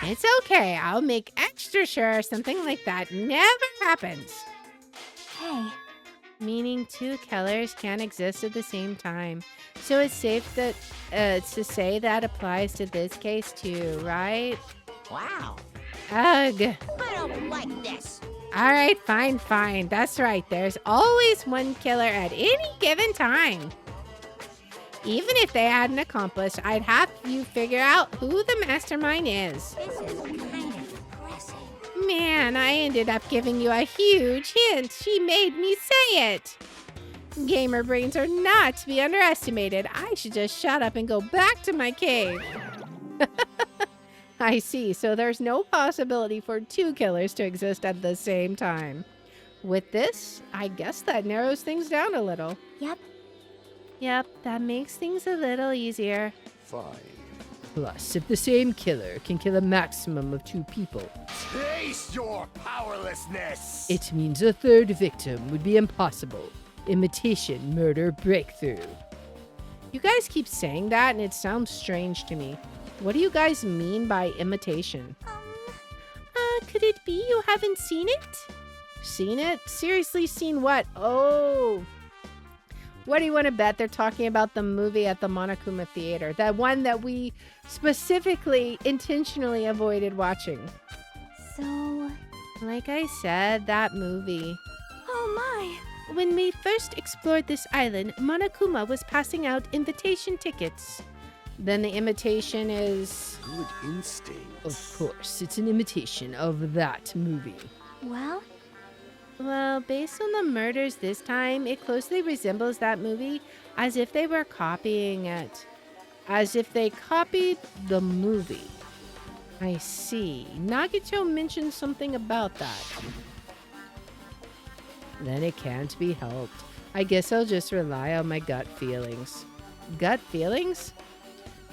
It's okay. I'll make extra sure something like that never happens. Hey. Meaning 2 killers can't exist at the same time. So it's safe that to say that applies to this case too, right? Wow. Ugh. I don't like this. All right, fine. That's right. There's always 1 killer at any given time. Even if they had an accomplice, I'd have you figure out who the mastermind is. This is kind of depressing. Man, I ended up giving you a huge hint. She made me say it. Gamer brains are not to be underestimated. I should just shut up and go back to my cave. I see. So there's no possibility for 2 killers to exist at the same time. With this, I guess that narrows things down a little. Yep, that makes things a little easier. Fine. Plus, if the same killer can kill a maximum of 2 people, Taste your powerlessness! it means a 3rd victim would be impossible. Imitation murder breakthrough. You guys keep saying that and it sounds strange to me. What do you guys mean by imitation? Could it be you haven't seen it? Seen it? Seriously, seen what? Oh. What do you want to bet? They're talking about the movie at the Monokuma Theater. That one that we specifically, intentionally avoided watching. So, Like I said, that movie. oh my. When we first explored this island, Monokuma was passing out invitation tickets. Then the imitation is... Good instinct. Of course, it's an imitation of that movie. Well, Well, based on the murders this time, it closely resembles that movie as if they were copying it. As if they copied the movie. I see. Nagito mentioned something about that. Then it can't be helped. I guess I'll just rely on my gut feelings. Gut feelings?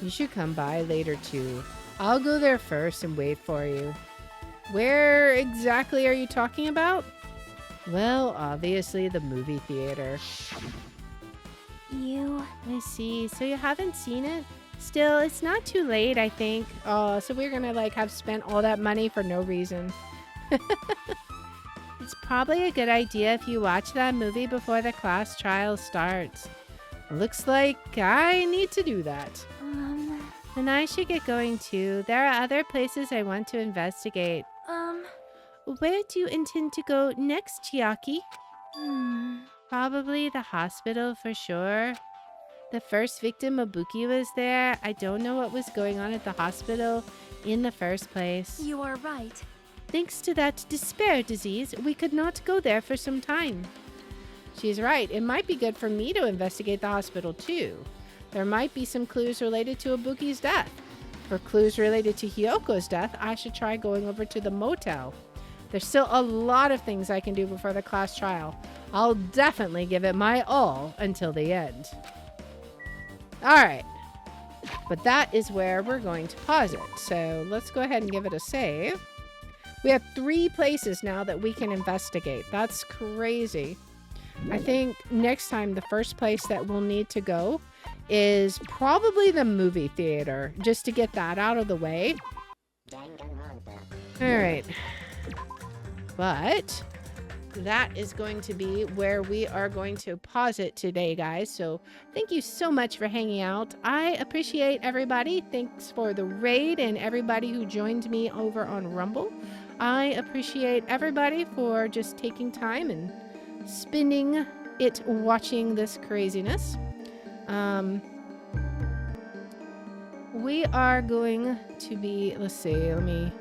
You should come by later too. I'll go there first and wait for you. Where exactly are you talking about? Well, obviously the movie theater. you. I see. So you haven't seen it? Still, it's not too late, I think. Oh, so we're gonna like have spent all that money for no reason. It's probably a good idea if you watch that movie before the class trial starts. Looks like I need to do that. And I should get going too. There are other places I want to investigate. Where do you intend to go next, Chiaki? Probably the hospital for sure. The first victim, Ibuki, was there. I don't know what was going on at the hospital in the first place. You are right. Thanks to that despair disease, we could not go there for some time. She's right. It might be good for me to investigate the hospital too. There might be some clues related to Ibuki's death. For clues related to Hyoko's death, I should try going over to the motel. There's still a lot of things I can do before the class trial. I'll definitely give it my all until the end. All right. But that is where we're going to pause it. So let's go ahead and give it a save. We have 3 places now that we can investigate. That's crazy. I think next time the first place that we'll need to go is probably the movie theater, just to get that out of the way. All right. But that is going to be where we are going to pause it today, guys. So thank you so much for hanging out. I appreciate everybody. Thanks for the raid and everybody who joined me over on Rumble. I appreciate everybody for just taking time and spending it watching this craziness. We are going to be, let's see, let me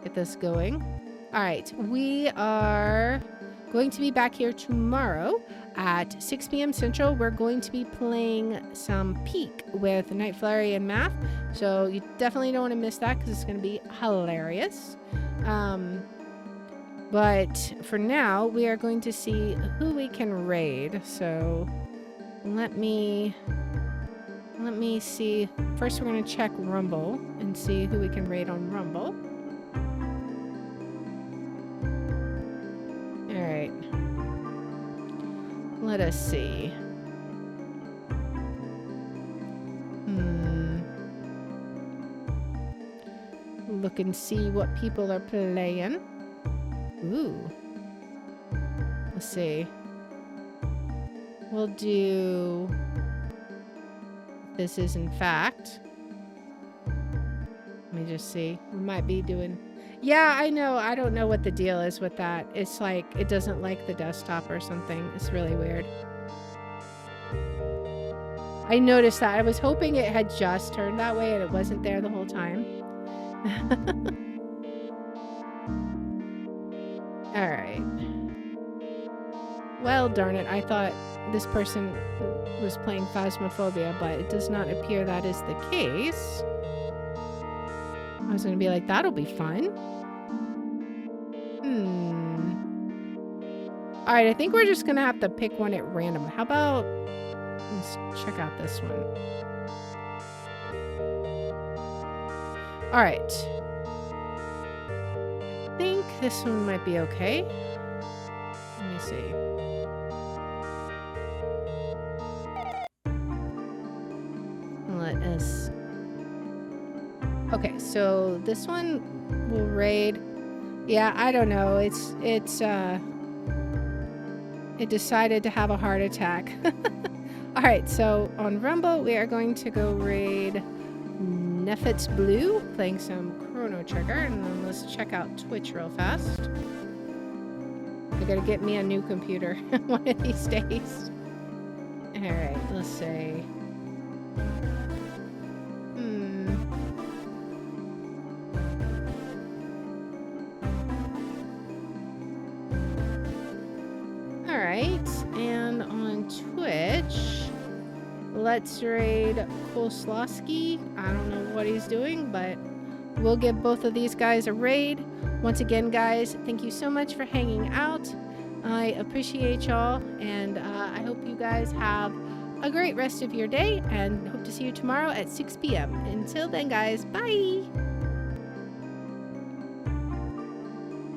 get this going. All right, we are going to be back here tomorrow at 6 p.m. Central. We're going to be playing some Peak with Night Flurry and Math. So you definitely don't want to miss that because it's going to be hilarious. But for now, we are going to see who we can raid. So let me see. First, we're going to check Rumble and see who we can raid on Rumble. All right. Let us see. Look and see what people are playing. Ooh. Let's see. We'll do... This is in fact. Let me just see. We might be doing... Yeah, I know. I don't know what the deal is with that. It's like, it doesn't like the desktop or something. It's really weird. I noticed that. I was hoping it had just turned that way and it wasn't there the whole time. Alright. Well, darn it. I thought this person was playing Phasmophobia, but it does not appear that is the case. I was going to be like, that'll be fun. Alright, I think we're just going to have to pick one at random. How about... Let's check out this one. Alright. I think this one might be okay. Let me see. Let us... Okay, so this one will raid. Yeah, I don't know. It decided to have a heart attack. All right, so on Rumble, we are going to go raid Neffets Blue, playing some Chrono Trigger, and then let's check out Twitch real fast. I gotta get me a new computer one of these days. All right, let's see. And on Twitch, let's raid Kolslowski. I don't know what he's doing, but we'll give both of these guys a raid. Once again, guys, thank you so much for hanging out. I appreciate y'all, and I hope you guys have a great rest of your day, and hope to see you tomorrow at 6 p.m. Until then, guys, bye!